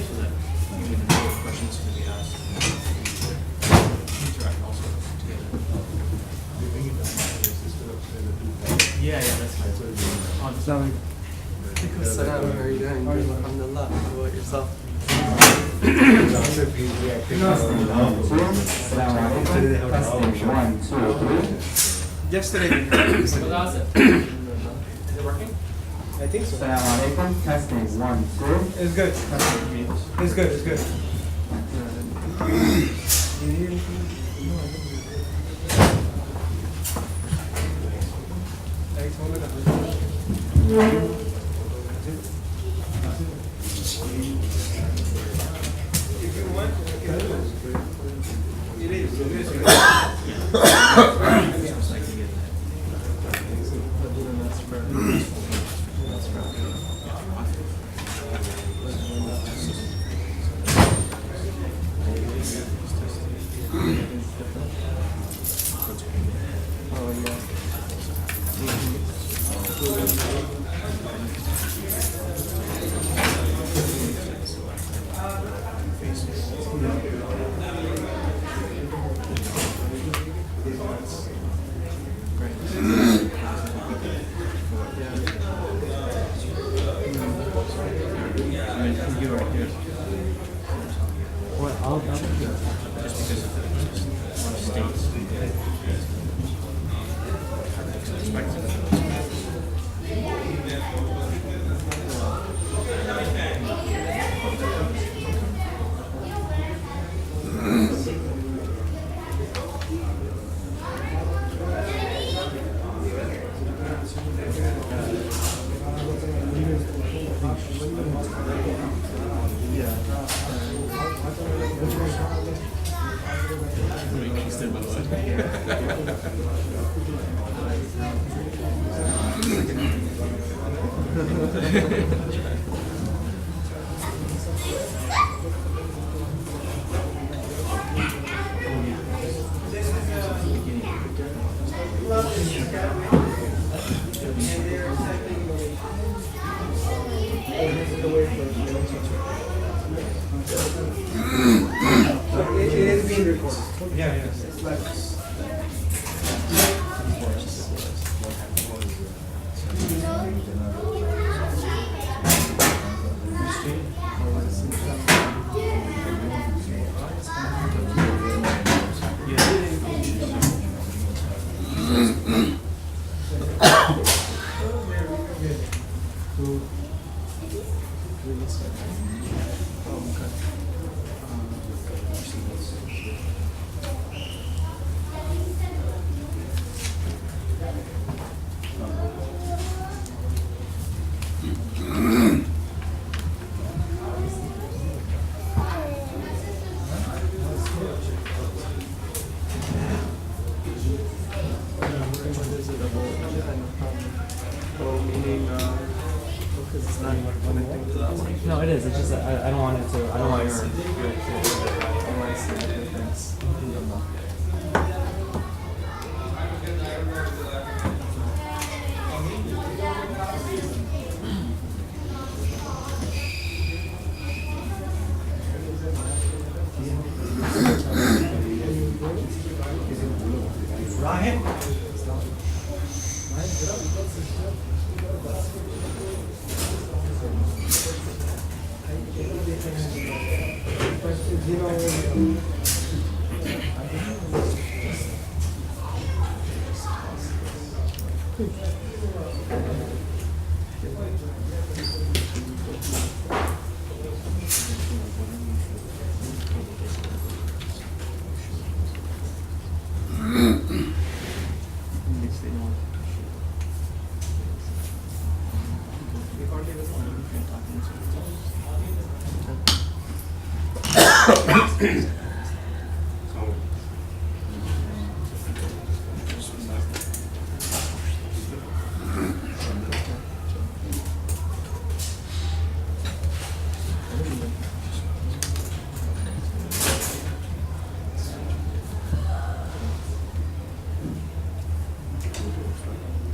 so that you can know what questions can be asked. Interact also together. Yeah, that's fine. Salam, how are you doing? Alhamdulillah. How about yourself? Yesterday. Is it working? I think so. Assalamu alaikum. Testing 1, 2. It's good. It's good. It's good. If you want, it is. No, it is. It's just I don't want it to. I don't want your. I want to see the difference.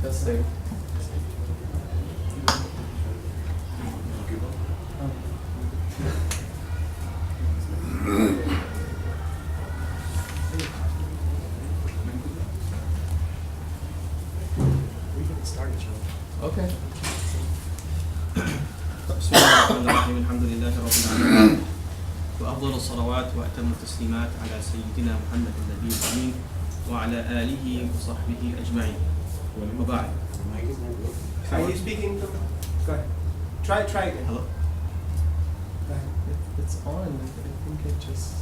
Testing. أفضل الصلوات وأتم التسليمات على سيدنا محمد النبي الأمين وعلى آله وصحبه أجمعين وبعد. Are you speaking to? Go ahead. Try again. Hello. Go ahead. It's on. I think it just.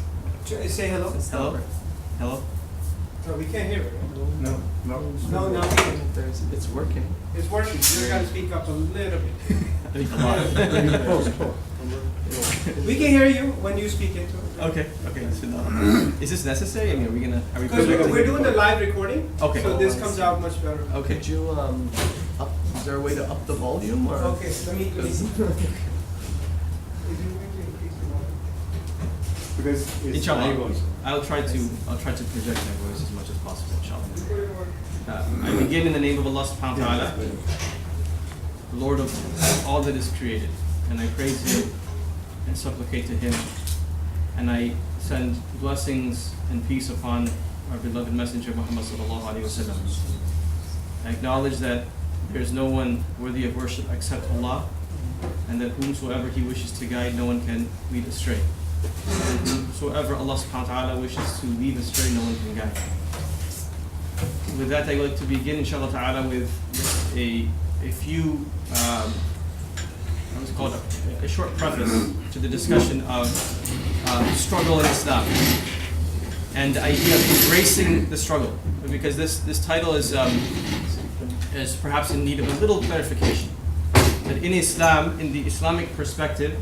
Say hello. Hello. Hello. No, we can't hear it. Right? No, no. No, It's working. it's working. You just gotta speak up a little bit. We can hear you when you speak into it. Okay. So, is this necessary? I mean, are we Because projecting? we're doing the live recording. Okay. So this comes out much better. Okay. Could you up? Is there a way to up the volume or? Okay, let me. Because it's Inshallah, I'll try to project my voice as much as possible. Inshallah. I begin in the name of Allah Subhanahu wa Taala, Lord of all that is created, and I praise Him and supplicate to Him, and I send blessings and peace upon our beloved Messenger Muhammad sallallahu alaihi wasallam. I acknowledge that there is no one worthy of worship except Allah, and that whomsoever He wishes to guide, no one can lead astray. And whomsoever Allah subhanahu wa ta'ala wishes to lead astray, no one can guide. With that, I would like to begin, inshallah ta'ala, with a few, what's called a short preface to the discussion of struggle in Islam and the idea of embracing the struggle, because this title is perhaps in need of a little clarification. That in Islam, in the Islamic perspective,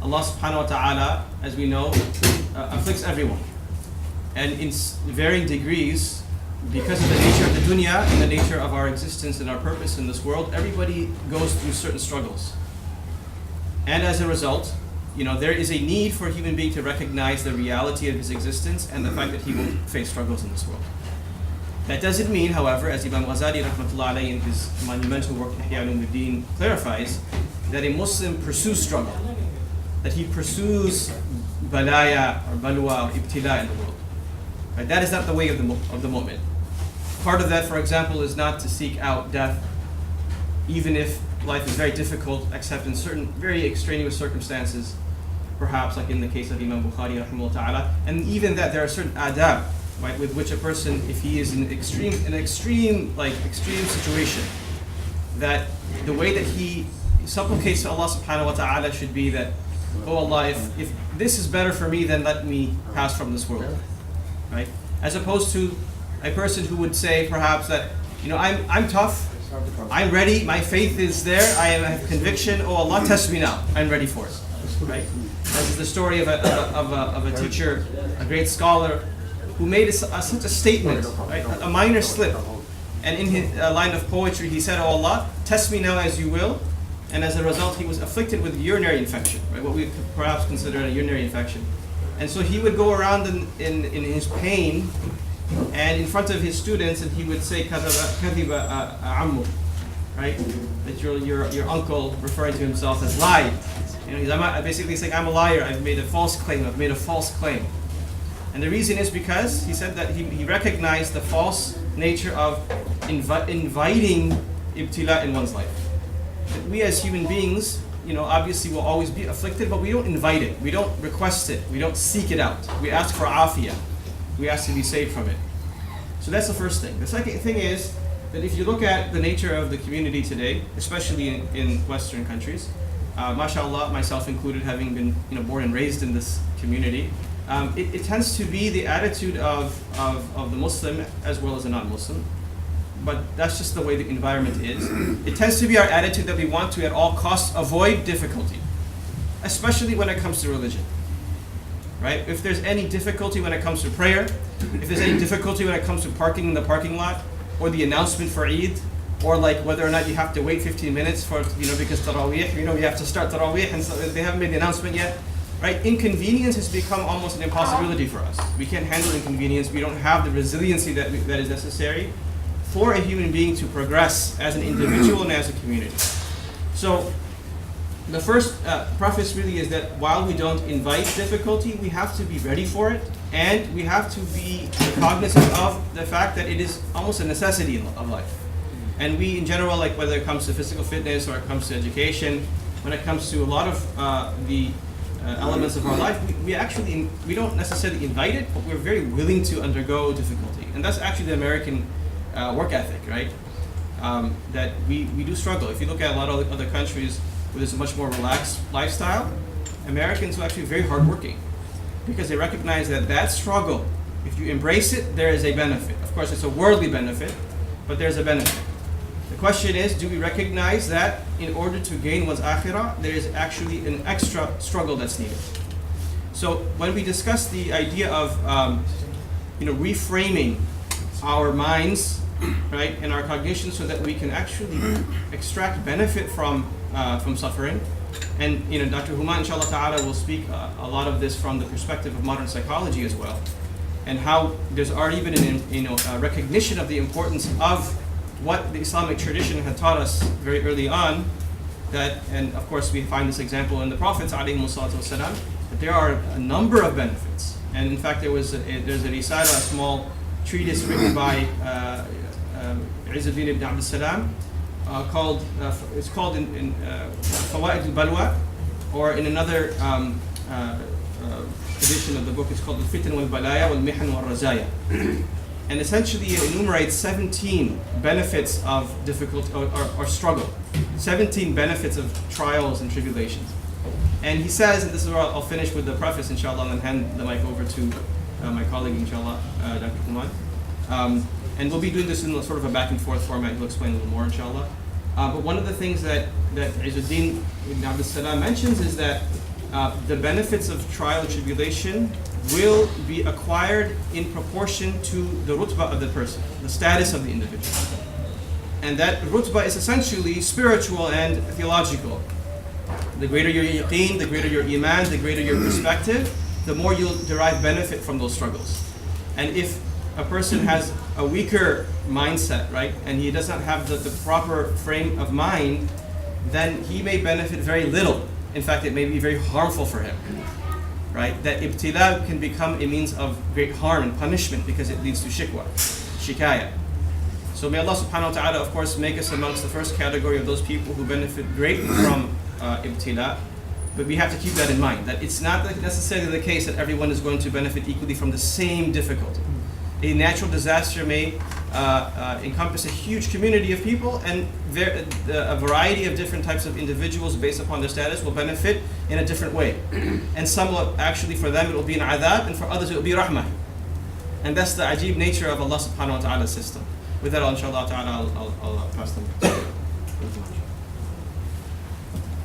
Allah subhanahu wa ta'ala, as we know, afflicts everyone. And in varying degrees, because of the nature of the dunya and the nature of our existence and our purpose in this world, everybody goes through certain struggles. And as a result, there is a need for a human being to recognize the reality of his existence and the fact that he will face struggles in this world. That doesn't mean, however, as Imam Ghazali rahmatullah alayhi in his monumental work Ihya Ulumuddin clarifies, that a Muslim pursues struggle, that he pursues balaya or balwa or ibtila in the world. Right? That is not the way of the mu'min. Part of that, for example, is not to seek out death, even if life is very difficult, except in certain very extraneous circumstances, perhaps like in the case of Imam Bukhari rahimahullah ta'ala. And even that, there are certain adab, right, with which a person, if he is in an extreme situation, that the way that he supplicates to Allah subhanahu wa ta'ala should be that, oh Allah, if this is better for me, then let me pass from this world, right? As opposed to a person who would say perhaps that, I'm tough, I'm ready, my faith is there, I have conviction, oh Allah, test me now, I'm ready for it, right? This is the story of a teacher, a great scholar, who made such a statement, right? A minor slip. And in his line of poetry, he said, oh Allah, test me now as you will. And as a result, he was afflicted with urinary infection, right? What we could perhaps consider a urinary infection. And so he would go around in his pain and in front of his students, and he would say, "Kadhiba ammu," right? That your uncle, referring to himself, has lied. He's basically saying, I'm a liar, I've made a false claim. And the reason is because he said that he recognized the false nature of inviting ibtila in one's life. That we as human beings, obviously will always be afflicted, but we don't invite it, we don't request it, we don't seek it out. We ask for afiyah, we ask to be saved from it. So that's the first thing. The second thing is that if you look at the nature of the community today, especially in Western countries, mashallah, myself included, having been born and raised in this community, it tends to be the attitude of the Muslim as well as a non-Muslim. But that's just the way the environment is. It tends to be our attitude that we want to at all costs avoid difficulty, especially when it comes to religion. Right? If there's any difficulty when it comes to prayer, if there's any difficulty when it comes to parking in the parking lot, or the announcement for Eid, or like whether or not you have to wait 15 minutes for, because Taraweeh, you have to start Taraweeh and so they haven't made the announcement yet, right? Inconvenience has become almost an impossibility for us. We can't handle inconvenience. We don't have the resiliency that is necessary for a human being to progress as an individual and as a community. So the first preface really is that while we don't invite difficulty, we have to be ready for it, and we have to be cognizant of the fact that it is almost a necessity of life. And we in general, like whether it comes to physical fitness or it comes to education, when it comes to a lot of the elements of our life, we don't necessarily invite it, but we're very willing to undergo difficulty. And that's actually the American work ethic, right? That we do struggle. If you look at a lot of other countries where there's a much more relaxed lifestyle, Americans are actually very hardworking because they recognize that struggle, if you embrace it, there is a benefit. Of course, it's a worldly benefit, but there's a benefit. The question is, do we recognize that in order to gain one's akhirah, there is actually an extra struggle that's needed? So when we discuss the idea of reframing our minds, right, and our cognition so that we can actually extract benefit from suffering, and Dr. Hoooman, inshallah ta'ala, will speak a lot of this from the perspective of modern psychology as well, and how there's already been a recognition of the importance of what the Islamic tradition had taught us very early on, and of course we find this example in the Prophets ﷺ, that there are a number of benefits. And in fact there's a risala, a small treatise written by Izzuddin ibn Abd salam called in Fawaid al-Balwa, or in another edition of the book it's called Al-Fitan wal-Balaya wal-Mihan wal-Razaya. And essentially it enumerates 17 benefits of difficult or struggle, 17 benefits of trials and tribulations. And he says, and this is where I'll finish with the preface inshallah, and then hand the mic over to my colleague inshallah, Dr. Hoooman. And we'll be doing this in sort of a back and forth format. He'll explain a little more inshallah. But one of the things that Izzuddin ibn Abd salam mentions is that the benefits of trial and tribulation will be acquired in proportion to the rutbah of the person, the status of the individual. And that rutbah is essentially spiritual and theological. The greater your yaqeen, the greater your iman, the greater your perspective, the more you'll derive benefit from those struggles. And if a person has a weaker mindset, right, and he does not have the proper frame of mind, then he may benefit very little. In fact, it may be very harmful for him. Right? That ibtila can become a means of great harm and punishment because it leads to shikaya. So may Allah subhanahu wa ta'ala, of course, make us amongst the first category of those people who benefit greatly from ibtila. But we have to keep that in mind, that it's not necessarily the case that everyone is going to benefit equally from the same difficulty. A natural disaster may encompass a huge community of people, and a variety of different types of individuals based upon their status will benefit in a different way. And some will actually, for them it will be an adhab, and for others it will be rahmah. And that's the ajib nature of Allah subhanahu wa ta'ala's system. With that, inshallah ta'ala, I'll pass them.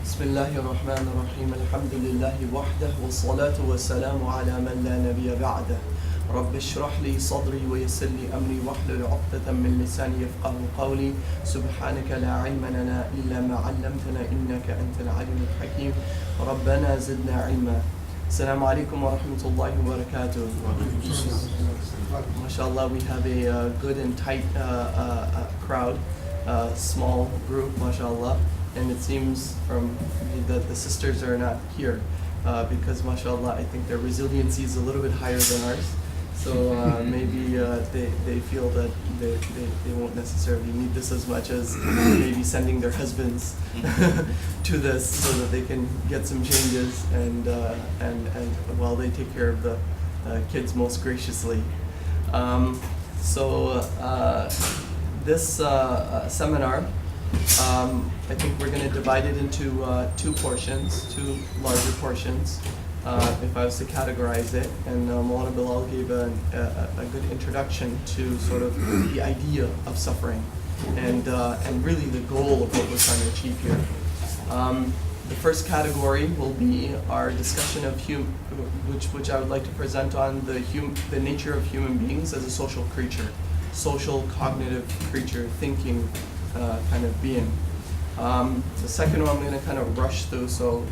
Bismillahir Rahmanir Rahim. Alhamdulillahi wahdah wassalatu wassalamu ala man la nabiyya ba'dah. رب اشرح لي صدري ويسر لي أمري واحلل عقدة من لساني يفقهوا قولي سبحانك لا علم لنا إلا ما علمتنا إنك أنت العليم الحكيم ربنا زدنا علما. السلام عليكم ورحمة الله وبركاته. MashaAllah, we have a good and tight crowd, small group, MashaAllah, and it seems from that the sisters are not here because MashaAllah, I think their resiliency is a little bit higher than ours. So maybe they feel that they won't necessarily need this as much as maybe sending their husbands to this so that they can get some changes and while they take care of the kids most graciously. This seminar, I think we're going to divide it into two larger portions. If I was to categorize it, and Maulana Bilal gave a good introduction to sort of the idea of suffering and really the goal of what we're trying to achieve here. The first category will be our discussion of which I would like to present on the nature of human beings as a social creature, social cognitive creature, thinking kind of being. The second one I'm going to kind of rush through, so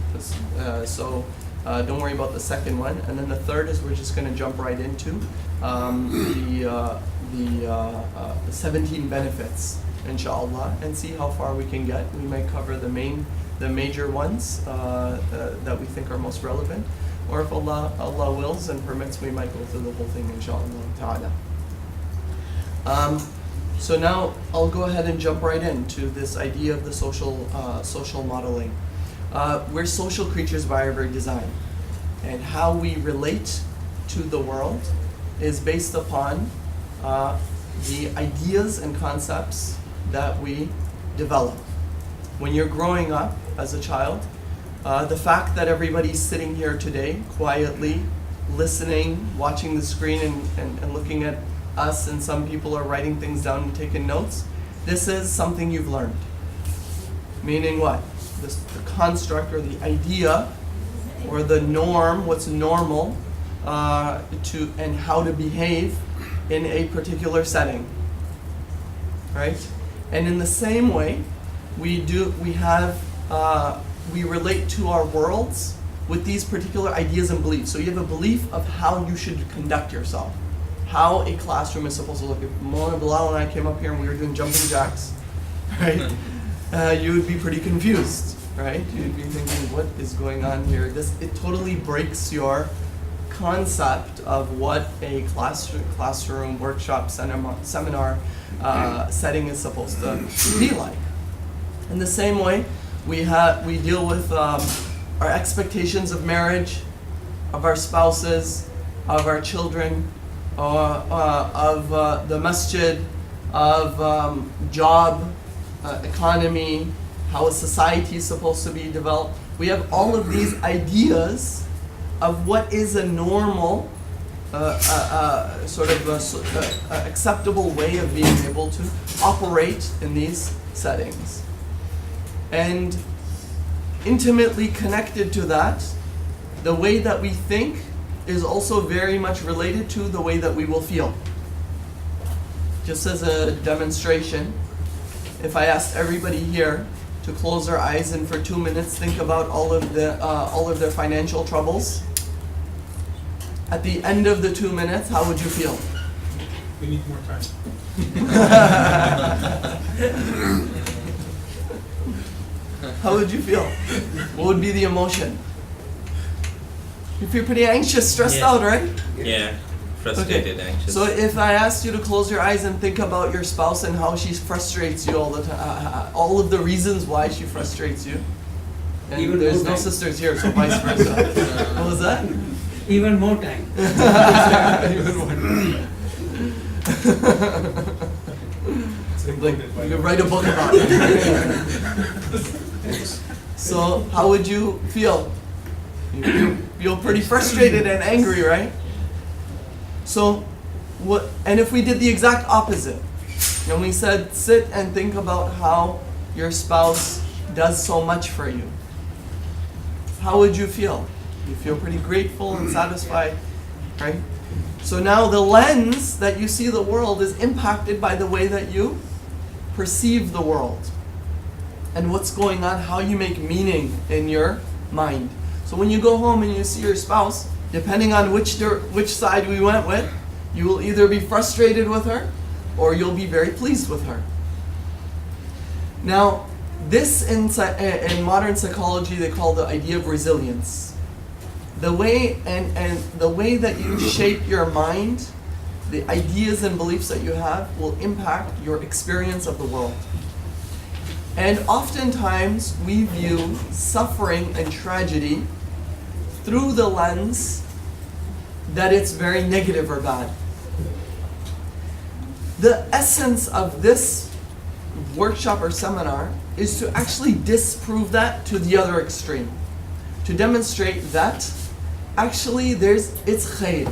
don't worry about the second one. And then the third is we're just going to jump right into the 17 benefits, inshallah, and see how far we can get. We might cover the major ones that we think are most relevant, or if Allah wills and permits, we might go through the whole thing, inshallah ta'ala. So now I'll go ahead and jump right into this idea of the social modeling. We're social creatures by our very design. and how we relate to the world is based upon the ideas and concepts that we develop. When you're growing up as a child, the fact that everybody's sitting here today quietly, listening, watching the screen and looking at us, and some people are writing things down and taking notes, this is something you've learned. Meaning what? The construct or the idea or the norm, what's normal, and how to behave in a particular setting, right? And in the same way, we relate to our worlds with these particular ideas and beliefs. So you have a belief of how you should conduct yourself, how a classroom is supposed to look. If Mona, Bilal, and I came up here and we were doing jumping jacks, right? You would be pretty confused, right? You'd be thinking, what is going on here? It totally breaks your concept of what a classroom workshop, seminar setting is supposed to be like. In the same way, we deal with our expectations of marriage, of our spouses, of our children, of the masjid, of job, economy, how a society is supposed to be developed. We have all of these ideas of what is a normal, acceptable way of being able to operate in these settings. And intimately connected to that, the way that we think is also very much related to the way that we will feel. Just as a demonstration, if I asked everybody here to close their eyes and for 2 minutes think about all of their financial troubles, at the end of the 2 minutes, how would you feel? We need more time. How would you feel? What would be the emotion? You feel pretty anxious, stressed out, right? Yeah, frustrated, Okay. anxious. So if I asked you to close your eyes and think about your spouse and how she frustrates you all the time, all of the reasons why she frustrates you. And Even there's more no time. sisters here, so vice versa. What was that? Even more time. Like, you could write a book about it. So how would you feel? You feel pretty frustrated and angry, right? So, and if we did the exact opposite, and we said, sit and think about how your spouse does so much for you, how would you feel? You feel pretty grateful and satisfied, right? So now the lens that you see the world is impacted by the way that you perceive the world and what's going on, how you make meaning in your mind. So when you go home and you see your spouse, depending on which side we went with, you will either be frustrated with her or you'll be very pleased with her. Now, this in modern psychology they call the idea of resilience. The way and the way that you shape your mind, the ideas and beliefs that you have will impact your experience of the world. And oftentimes we view suffering and tragedy through the lens that it's very negative or bad. The essence of this workshop or seminar is to actually disprove that to the other extreme. To demonstrate that actually it's khair.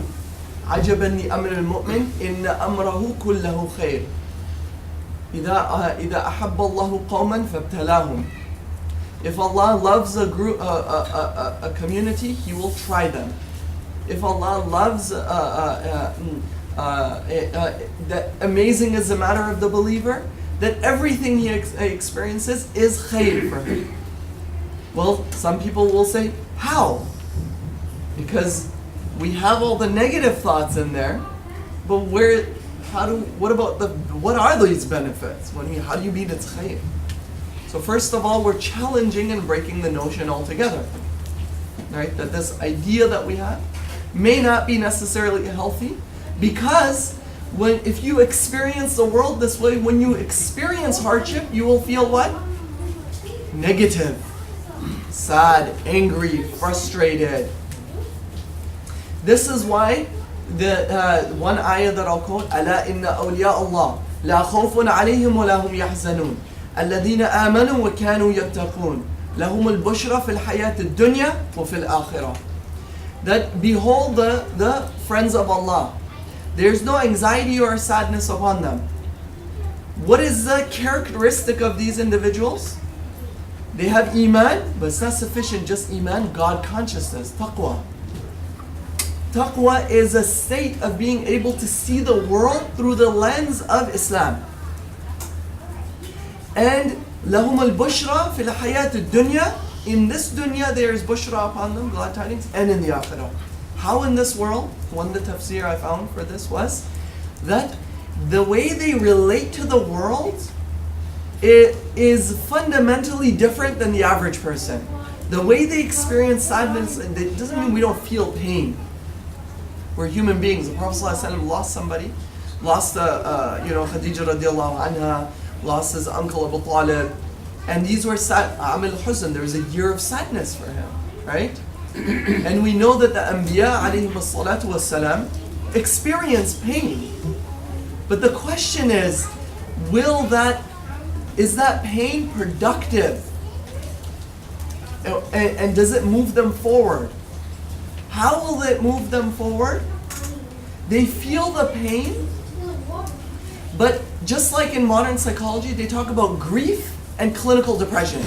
عجبا لأمر المؤمن إن أمره كله خير. إذا أحب الله قوما فابتلاهم. If Allah loves a group, a community, He will try them. If Allah loves, that amazing is the matter of the believer, that everything he experiences is khair for him. Well, some people will say, how? Because we have all the negative thoughts in there, but what are these benefits? How do you mean it's khair? So first of all, we're challenging and breaking the notion altogether, right? That this idea that we have may not be necessarily healthy, because if you experience the world this way, when you experience hardship, you will feel what? Negative, sad, angry, frustrated, This is why the one ayah that I'll quote, ألا إن أولياء الله لا خوف عليهم ولا هم يحزنون الذين آمنوا وكانوا يتقون لهم البشرى في الحياة الدنيا وفي الآخرة. That behold the friends of Allah, there's no anxiety or sadness upon them. What is the characteristic of these individuals? They have iman, but it's not sufficient just iman, God consciousness, taqwa. Taqwa is a state of being able to see the world through the lens of Islam. And lahum al-bushra fil hayat ad-dunya, in this dunya there is bushra upon them, glad tidings, and in the akhirah. How in this world? One of the tafsir I found for this was that the way they relate to the world, it is fundamentally different than the average person. The way they experience sadness, it doesn't mean we don't feel pain. We're human beings. The Prophet ﷺ lost somebody, lost Khadija radiallahu anha, lost his uncle Abu Talib, and these were Amil Huzn. There was a year of sadness for him, right? And we know that the Anbiya alayhim as-salatu was-salam experience pain. But the question is that pain productive? And does it move them forward? How will it move them forward? They feel the pain, but just like in modern psychology, they talk about grief and clinical depression.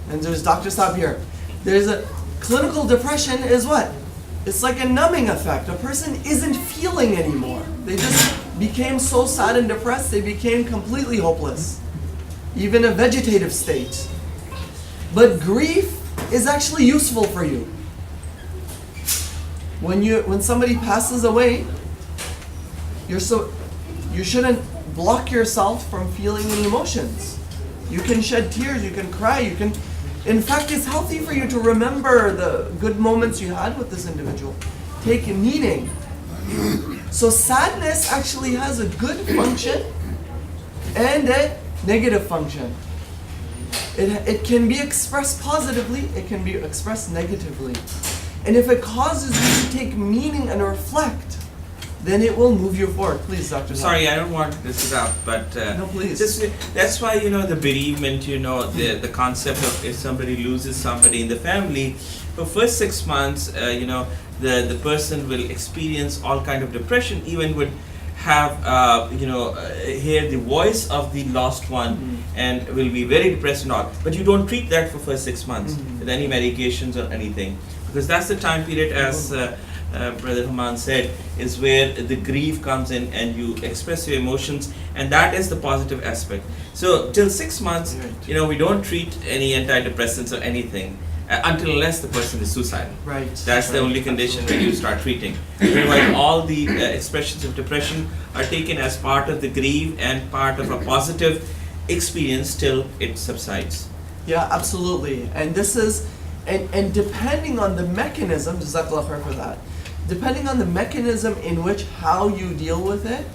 And there's Dr. Saab here. There's a clinical depression is what? It's like a numbing effect. A person isn't feeling anymore. They just became so sad and depressed, they became completely hopeless. Even a vegetative state. But grief is actually useful for you. When somebody passes away, you shouldn't block yourself from feeling any emotions. You can shed tears, you can cry, in fact, it's healthy for you to remember the good moments you had with this individual. Take meaning. So sadness actually has a good function and a negative function. It can be expressed positively, it can be expressed negatively. And if it causes you to take meaning and reflect, then it will move you forward. Please, Dr. Sorry, I don't want to disrupt, but no, please. That's why the bereavement, the concept of if somebody loses somebody in the family, for first 6 months, the person will experience all kind of depression, even would have hear the voice of the lost one and will be very depressed and all. But you don't treat that for first 6 months with any medications or anything, because that's the time period, as Brother Hoooman said, is where the grief comes in and you express your emotions, and that is the positive aspect. So till 6 months, we don't treat any antidepressants or anything until unless the person is suicidal. Right. That's the only condition where you start treating. Otherwise, all the expressions of depression are taken as part of the grief and part of a positive experience till it subsides. Yeah, absolutely. And this is, and depending on the mechanism, Jazakallah khair for that, depending on the mechanism in which how you deal with it,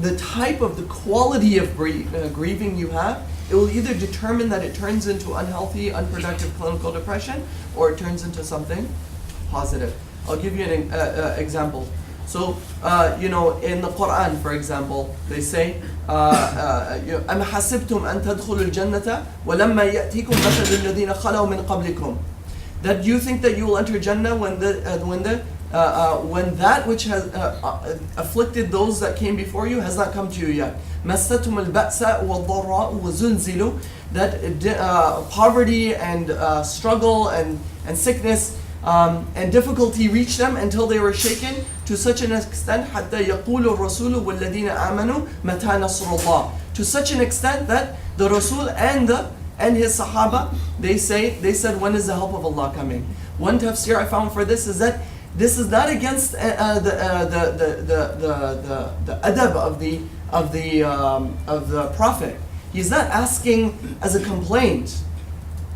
the type of the quality of grieving you have, it will either determine that it turns into unhealthy, unproductive clinical depression, or it turns into something positive. I'll give you an example. So, in the Quran, for example, they say, أَمْ حَسِبْتُمْ أَن تَدْخُلُوا الْجَنَّةَ وَلَمَّا يَأْتِيكُمْ مَثَلُ الَّذِينَ خَلَوْا مِنْ قَبْلِكُمْ. That you think that you will enter Jannah when that which has afflicted those that came before you has not come to you yet. مَسَّتُمُ الْبَأْسَاءُ وَالضَّرَّاءُ وَزُلْزِلُوا. That poverty and struggle and sickness and difficulty reached them until they were shaken to such an extent حَتَّى يَقُولُ الرَّسُولُ وَالَّذِينَ آمَنُوا مَتَى نَصْرُ اللَّهِ. To such an extent that the Rasul and his Sahaba, they said, when is the help of Allah coming? One tafsir I found for this is that this is not against the adab of the Prophet. He's not asking as a complaint,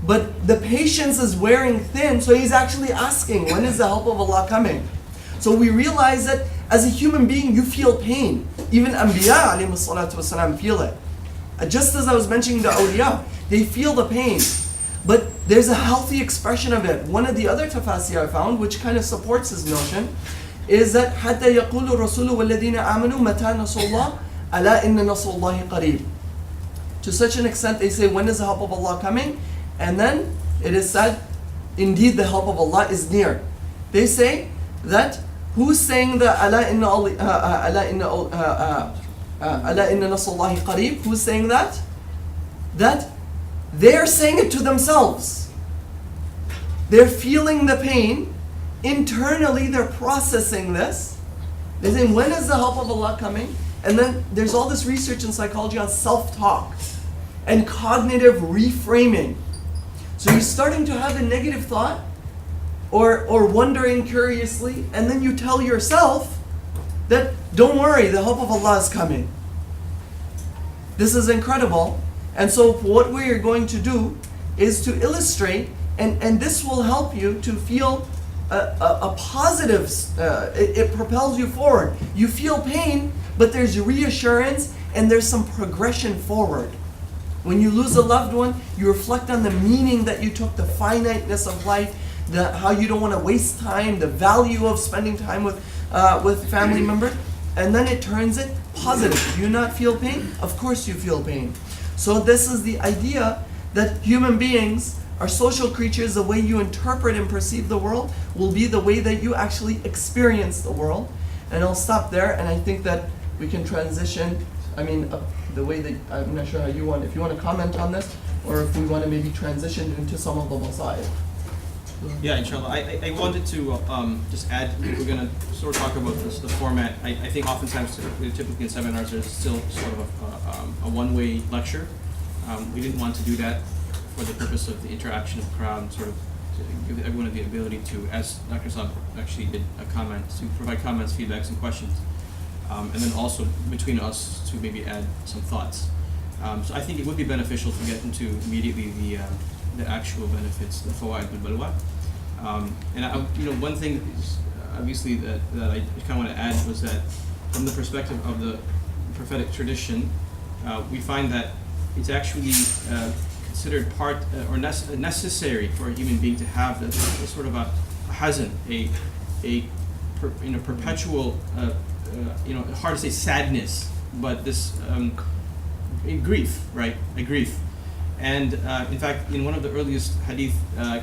but the patience is wearing thin, so he's actually asking, when is the help of Allah coming? So we realize that as a human being, you feel pain. Even Anbiya alayhi salatu wasalam feel it. Just as I was mentioning the awliya, they feel the pain. But there's a healthy expression of it. One of the other tafasir I found, which kind of supports his notion, is that حتى يقول الرسول والذين آمنوا متى نصر الله ألا إن نصر الله قريب. To such an extent, they say, when is the help of Allah coming? And then it is said, indeed the help of Allah is near. They say that, who's saying the ألا إن نصر الله قريب? Who's saying that? That they're saying it to themselves. They're feeling the pain. Internally, they're processing this. They're saying, when is the help of Allah coming? And then there's all this research in psychology on self-talk and cognitive reframing. So you're starting to have a negative thought or wondering curiously, and then you tell yourself that, don't worry, the help of Allah is coming. This is incredible. And so what we are going to do is to illustrate, and this will help you to feel a positive, it propels you forward. You feel pain, but there's reassurance and there's some progression forward. When you lose a loved one, you reflect on the meaning that you took, the finiteness of life, how you don't want to waste time, the value of spending time with family members, and then it turns it positive. Do you not feel pain? Of course you feel pain. So this is the idea that human beings are social creatures. The way you interpret and perceive the world will be the way that you actually experience the world. And I'll stop there, and I think that we can transition, the way that, I'm not sure how you want, if you want to comment on this, or if we want to maybe transition into some of the masail. Yeah, inshallah. I wanted to just add, we're going to sort of talk about the format. I think oftentimes, typically in seminars, there's still sort of a one-way lecture. We didn't want to do that for the purpose of the interaction of the crowd, sort of to give everyone the ability to, as Dr. Saab actually did, a comment, to provide comments, feedbacks, and questions. And then also between us to maybe add some thoughts. So I think it would be beneficial to get into immediately the actual benefits, the fawaid al-balwa. And one thing is, obviously that I kind of want to add was that from the perspective of the prophetic tradition, we find that it's actually considered part or necessary for a human being to have the sort of a hazan, a perpetual, hard to say sadness, but this grief, right? A grief. And in fact, in one of the earliest hadith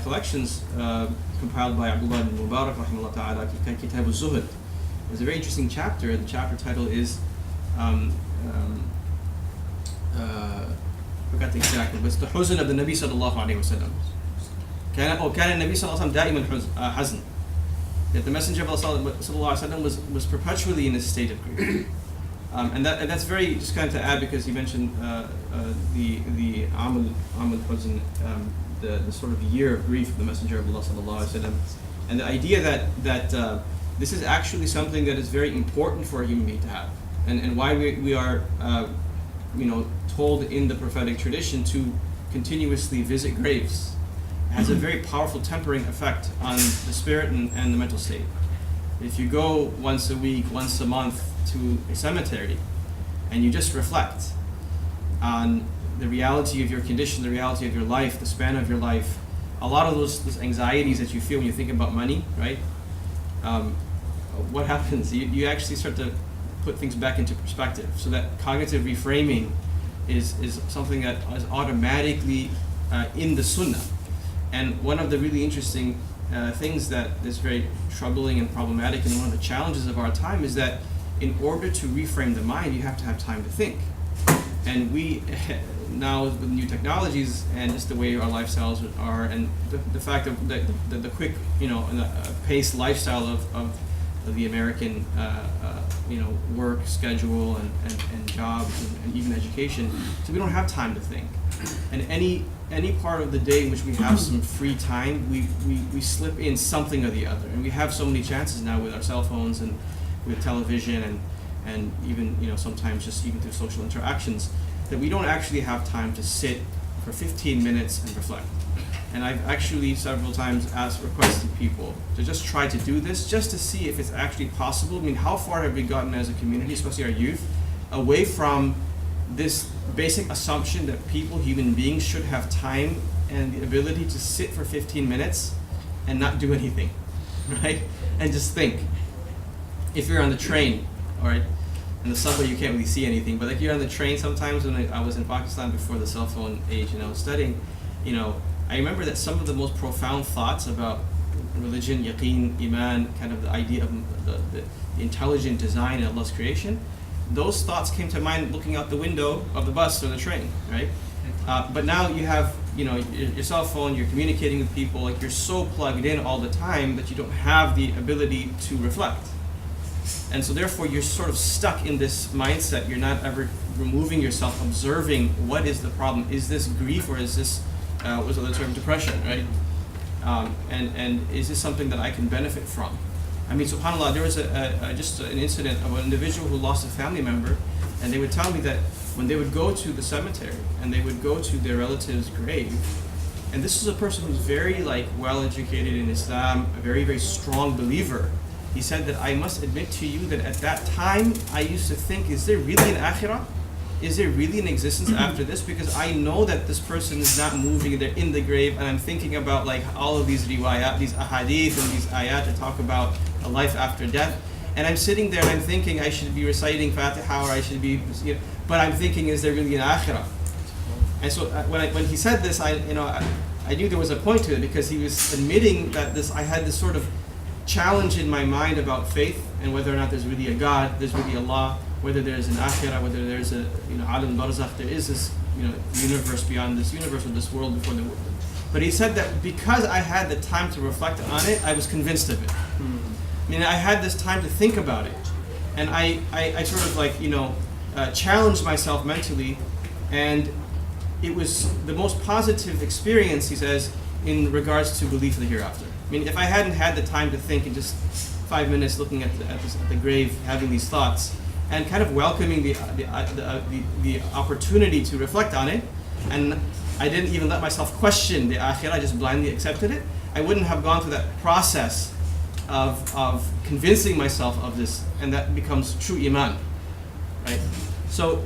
collections compiled by Abdullah ibn Mubarak, rahimahullah ta'ala, Kitab al-Zuhd, there's a very interesting chapter. The chapter title is, forgot the exact one, but it's the Huzn of the Nabi sallallahu alayhi wa sallam. كان النبي صلى الله عليه وسلم دائما حزن. That the Messenger of Allah sallallahu alayhi wa sallam was perpetually in a state of grief. And that's very, just kind of to add, because he mentioned the Amal Huzn, the sort of year of grief of the Messenger of Allah sallallahu alayhi wa sallam. And the idea that this is actually something that is very important for a human being to have. And why we are told in the prophetic tradition to continuously visit graves. It has a very powerful tempering effect on the spirit and the mental state. If you go once a week, once a month to a cemetery, and you just reflect on the reality of your condition, the reality of your life, the span of your life, a lot of those anxieties that you feel when you think about money, right? What happens? You actually start to put things back into perspective. So that cognitive reframing is something that is automatically in the Sunnah. And one of the really interesting things that is very troubling and problematic, and one of the challenges of our time, is that in order to reframe the mind, you have to have time to think. And we now, with new technologies and just the way our lifestyles are, and the fact that the quick, paced lifestyle of the American, work schedule and jobs and even education, so we don't have time to think. And any part of the day in which we have some free time, we slip in something or the other. And we have so many chances now with our cell phones and with television and even sometimes just even through social interactions, that we don't actually have time to sit for 15 minutes and reflect. And I've actually several times requested people to just try to do this, just to see if it's actually possible. I mean, how far have we gotten as a community, especially our youth, away from this basic assumption that human beings should have time and the ability to sit for 15 minutes and not do anything, right? And just think. If you're on the train, all right, in the subway you can't really see anything, but like you're on the train sometimes. When I was in Pakistan before the cell phone age and I was studying, I remember that some of the most profound thoughts about religion, yaqeen, iman, kind of the idea of the intelligent design of Allah's creation, those thoughts came to mind looking out the window of the bus or the train, right? But now you have, your cell phone, you're communicating with people, like you're so plugged in all the time that you don't have the ability to reflect. And so therefore you're sort of stuck in this mindset. You're not ever removing yourself, observing what is the problem. Is this grief or is this, what's the other term, depression, right? And is this something that I can benefit from? I mean, subhanAllah, there was just an incident of an individual who lost a family member, and they would tell me that when they would go to the cemetery and they would go to their relative's grave, and this is a person who's very well educated in Islam, a very, very strong believer. He said that I must admit to you that at that time I used to think, is there really an akhirah? Is there really an existence after this? Because I know that this person is not moving, they're in the grave, and I'm thinking about all of these riwayat, these ahadith and these ayat that talk about a life after death. And I'm sitting there and I'm thinking I should be reciting Fatiha or I should be, but I'm thinking, is there really an akhirah? And so when he said this, I knew there was a point to it, because he was admitting that I had this sort of challenge in my mind about faith and whether or not there's really a God, there's really Allah, whether there's an akhirah, whether there's a alam barzakh, there is this universe beyond this universe or this world before the world. But he said that because I had the time to reflect on it, I was convinced of it. I mean, I had this time to think about it, and I sort of challenged myself mentally, and it was the most positive experience, he says, in regards to belief in the hereafter. I mean, if I hadn't had the time to think in just 5 minutes looking at the grave, having these thoughts, and kind of welcoming the opportunity to reflect on it, and I didn't even let myself question the akhirah, I just blindly accepted it, I wouldn't have gone through that process of convincing myself of this, and that becomes true iman, right? So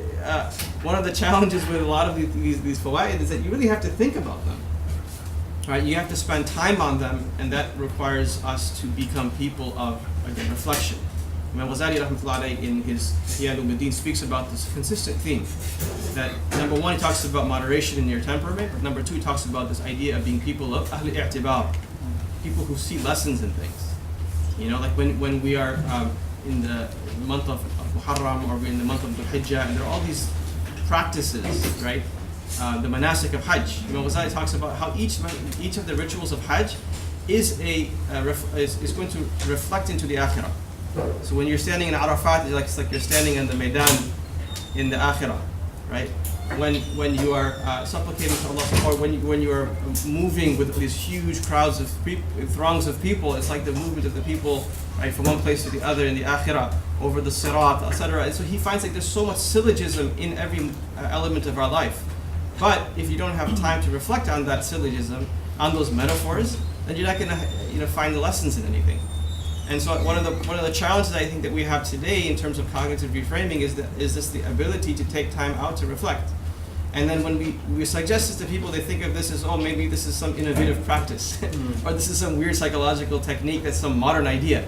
one of the challenges with a lot of these fawaid is that you really have to think about them. Right, you have to spend time on them, and that requires us to become people of, again, reflection. Imam Ghazali rahmatullahi alayhi in his Ihya al-Ulumuddin speaks about this consistent theme. That number one, he talks about moderation in your temperament. Number two, he talks about this idea of being people of ahl i'tibar, people who see lessons in things. Like when we are in the month of Muharram or in the month of Dhul Hijjah, and there are all these practices, right? The manasik of Hajj. Imam Ghazali talks about how each of the rituals of Hajj is going to reflect into the akhirah. So when you're standing in Arafat, it's like you're standing in the Maidan in the akhirah, right? When you are supplicating to Allah, or when you are moving with these huge crowds of throngs of people, it's like the movement of the people, right, from one place to the other in the akhirah, over the sirat, etc. And so he finds there's so much syllogism in every element of our life. But if you don't have time to reflect on that syllogism, on those metaphors, then you're not going to find the lessons in anything. And so one of the challenges I think that we have today in terms of cognitive reframing is this the ability to take time out to reflect. And then when we suggest this to people, they think of this as, maybe this is some innovative practice, or this is some weird psychological technique, that's some modern idea.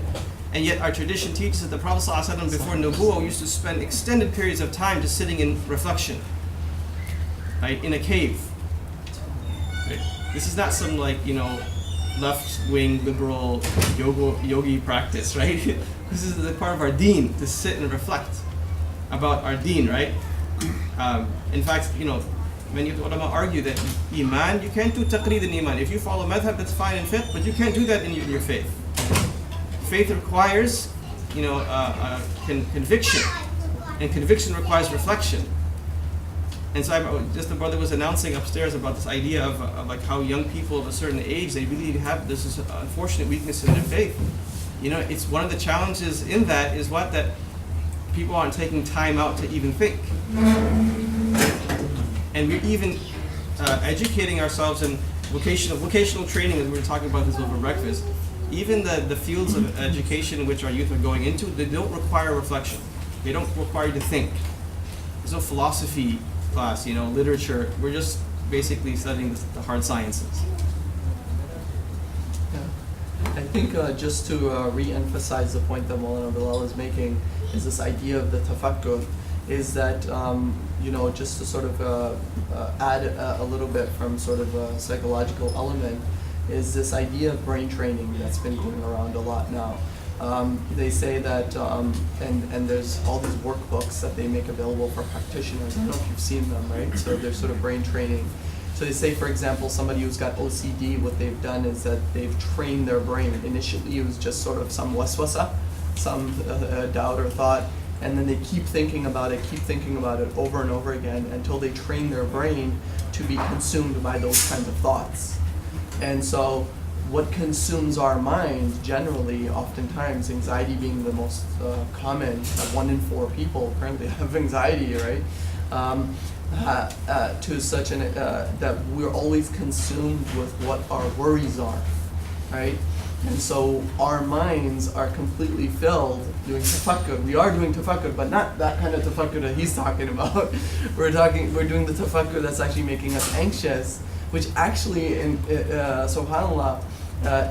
And yet our tradition teaches that the Prophet ﷺ before Nubuwwah used to spend extended periods of time just sitting in reflection. Right, in a cave. Right? This is not some left-wing liberal yogi practice, right? This is a part of our deen, to sit and reflect about our deen, right? In fact, many of the ulama argue that iman, you can't do taqreed in iman. If you follow madhab, that's fine in fiqh, but you can't do that in your faith. Faith requires, conviction, and conviction requires reflection. And so the brother was announcing upstairs about this idea of how young people of a certain age, they really have this unfortunate weakness in their faith. It's one of the challenges in that is that people aren't taking time out to even think. And we're even educating ourselves in vocational training, as we were talking about this over breakfast. Even the fields of education in which our youth are going into, they don't require reflection. They don't require you to think. There's no philosophy class, literature. We're just basically studying the hard sciences. Yeah. I think just to re-emphasize the point that Maulana Bilal is making is this idea of the tafakkur, is that, just to sort of add a little bit from sort of a psychological element, is this idea of brain training that's been going around a lot now. They say that, and there's all these workbooks that they make available for practitioners. I don't know if you've seen them, right? So they're sort of brain training. So they say, for example, somebody who's got OCD, what they've done is that they've trained their brain. Initially, it was just sort of some waswasa, some doubt or thought, and then they keep thinking about it over and over again until they train their brain to be consumed by those kinds of thoughts. And so what consumes our mind generally, oftentimes, anxiety being the most common, 1 in 4 people currently have anxiety, right? To such an, that we're always consumed with what our worries are, right? And so our minds are completely filled doing tafakkur. We are doing tafakkur, but not that kind of tafakkur that he's talking about. We're doing the tafakkur that's actually making us anxious, which actually, subhanAllah,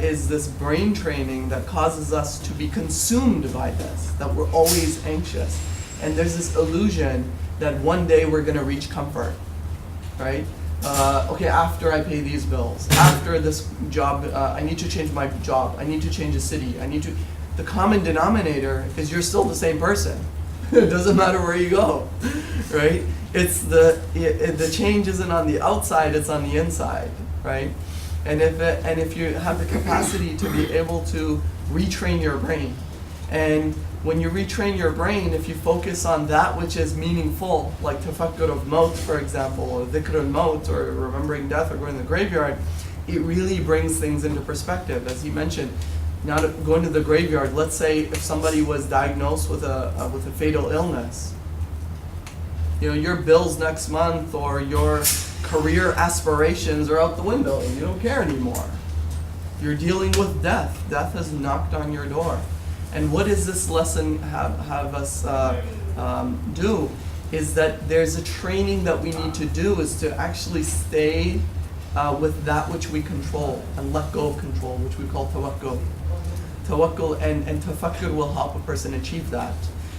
is this brain training that causes us to be consumed by this, that we're always anxious. And there's this illusion that one day we're going to reach comfort, right? Okay, after I pay these bills, after this job, I need to change my job, I need to change a city, the common denominator is you're still the same person. It doesn't matter where you go, right? It's the change isn't on the outside, it's on the inside, right? And if you have the capacity to be able to retrain your brain, and when you retrain your brain, if you focus on that which is meaningful, like tafakkur of maut, for example, or dhikr al-maut, or remembering death, or going to the graveyard, it really brings things into perspective. As he mentioned, now going to the graveyard, let's say if somebody was diagnosed with a fatal illness, your bills next month or your career aspirations are out the window. You don't care anymore. You're dealing with death. Death has knocked on your door. And what does this lesson have us do? Is that there's a training that we need to do, is to actually stay with that which we control and let go of control, which we call tawakkul. Tawakkul and tafakkur will help a person achieve that,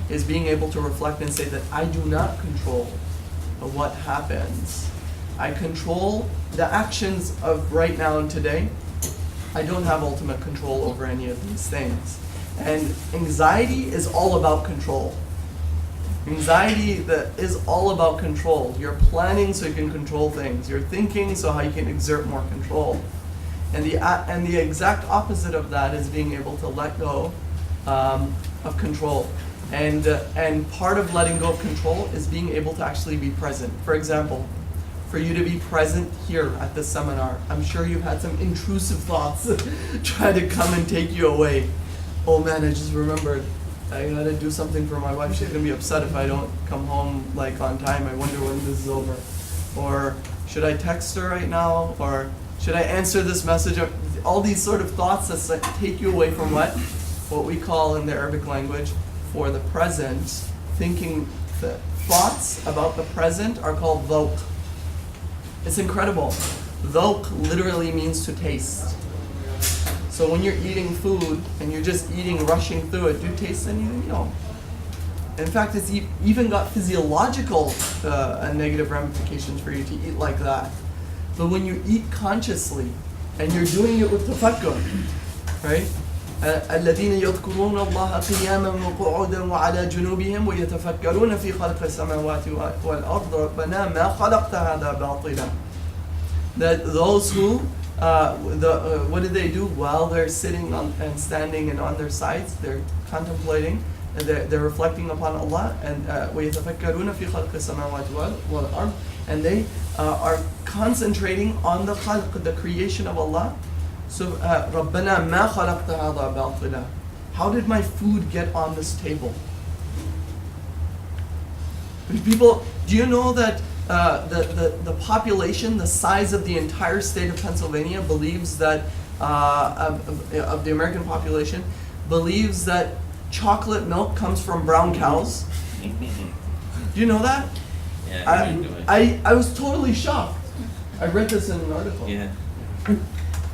is being able to reflect and say that I do not control what happens. I control the actions of right now and today. I don't have ultimate control over any of these things. And anxiety is all about control. Anxiety is all about control. You're planning so you can control things. You're thinking so how you can exert more control. And the exact opposite of that is being able to let go of control. And part of letting go of control is being able to actually be present. For example, for you to be present here at this seminar, I'm sure you've had some intrusive thoughts try to come and take you away. Oh man, I just remembered I gotta do something for my wife. She's gonna be upset if I don't come home on time. I wonder when this is over. Or should I text her right now? Or should I answer this message? All these sort of thoughts that take you away from what we call in the Arabic language for the present. Thinking the thoughts about the present are called dhawq. It's incredible. Dhawq literally means to taste. So when you're eating food and you're just rushing through it, do you taste anything? No. In fact, it's even got physiological negative ramifications for you to eat like that. But when you eat consciously and you're doing it with tafakkur, right? الذين يذكرون الله قياما وقعودا وعلى جنوبهم ويتفكرون في خلق السماوات والأرض ربنا ما خلقت هذا باطلا. That those who what do they do while they're sitting and standing and on their sides? They're contemplating, and they're reflecting upon Allah, and وَيَتَفَكَّرُونَ فِي خَلْقِ السَّمَاوَاتِ وَالْأَرْضِ, and they are concentrating on the khalq, the creation of Allah. So رَبَّنَا مَا خَلَقْتَ هَذَا بَاطِلًا. How did my food get on this table? People, do you know that the population, the size of the entire state of Pennsylvania believes that, of the American population, believes that chocolate milk comes from brown cows? Do you know that? Yeah, I was totally shocked. I read this in an article. Yeah.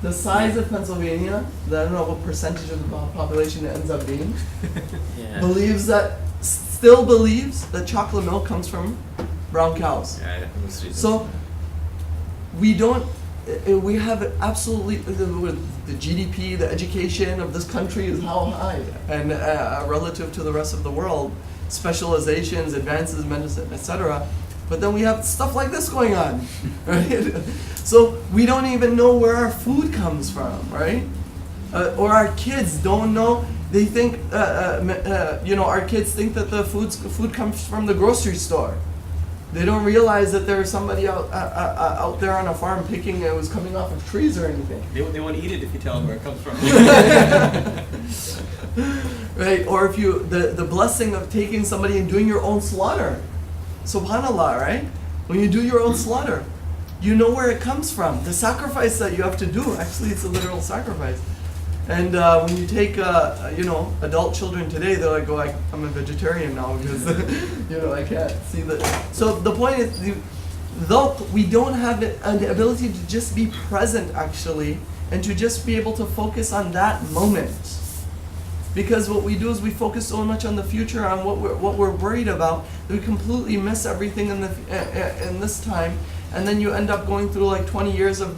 The size of Pennsylvania, I don't know what percentage of the population it ends up being, Yeah. still believes that chocolate milk comes from brown cows. Yeah, most reasons. So we have absolutely the GDP, the education of this country is how high, and relative to the rest of the world, specializations, advances, medicine, etc. But then we have stuff like this going on, right? So we don't even know where our food comes from, right? Or our kids don't know. They think, our kids think that the food comes from the grocery store. They don't realize that there's somebody out there on a farm picking it was coming off of trees or anything. They won't eat it if you tell them where it comes from. Right? Or if you the blessing of taking somebody and doing your own slaughter. Subhanallah, right? When you do your own slaughter, you know where it comes from. The sacrifice that you have to do, actually it's a literal sacrifice. And when you take, adult children today, they're like, oh, I'm a vegetarian now because, I can't see the... So the point is, though we don't have the ability to just be present, actually, and to just be able to focus on that moment. Because what we do is we focus so much on the future, on what we're worried about, that we completely miss everything in this time. And then you end up going through like 20 years of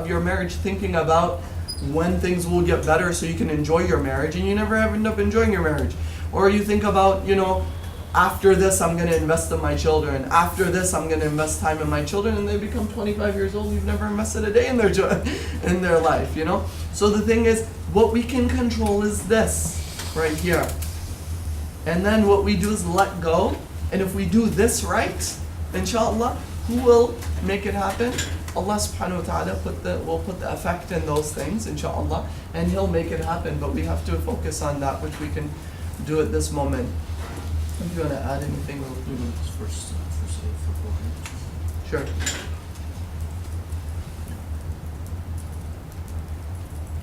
your marriage thinking about when things will get better so you can enjoy your marriage, and you never end up enjoying your marriage. Or you think about, after this I'm going to invest in my children, after this I'm going to invest time in my children, and they become 25 years old, you've never invested a day in their life, So the thing is, what we can control is this, right here. And then what we do is let go, and if we do this right, inshallah, who will make it happen? Allah subhanahu wa ta'ala will put the effect in those things, inshallah, and He'll make it happen. But we have to focus on that which we can do at this moment. If you want to add anything, sure.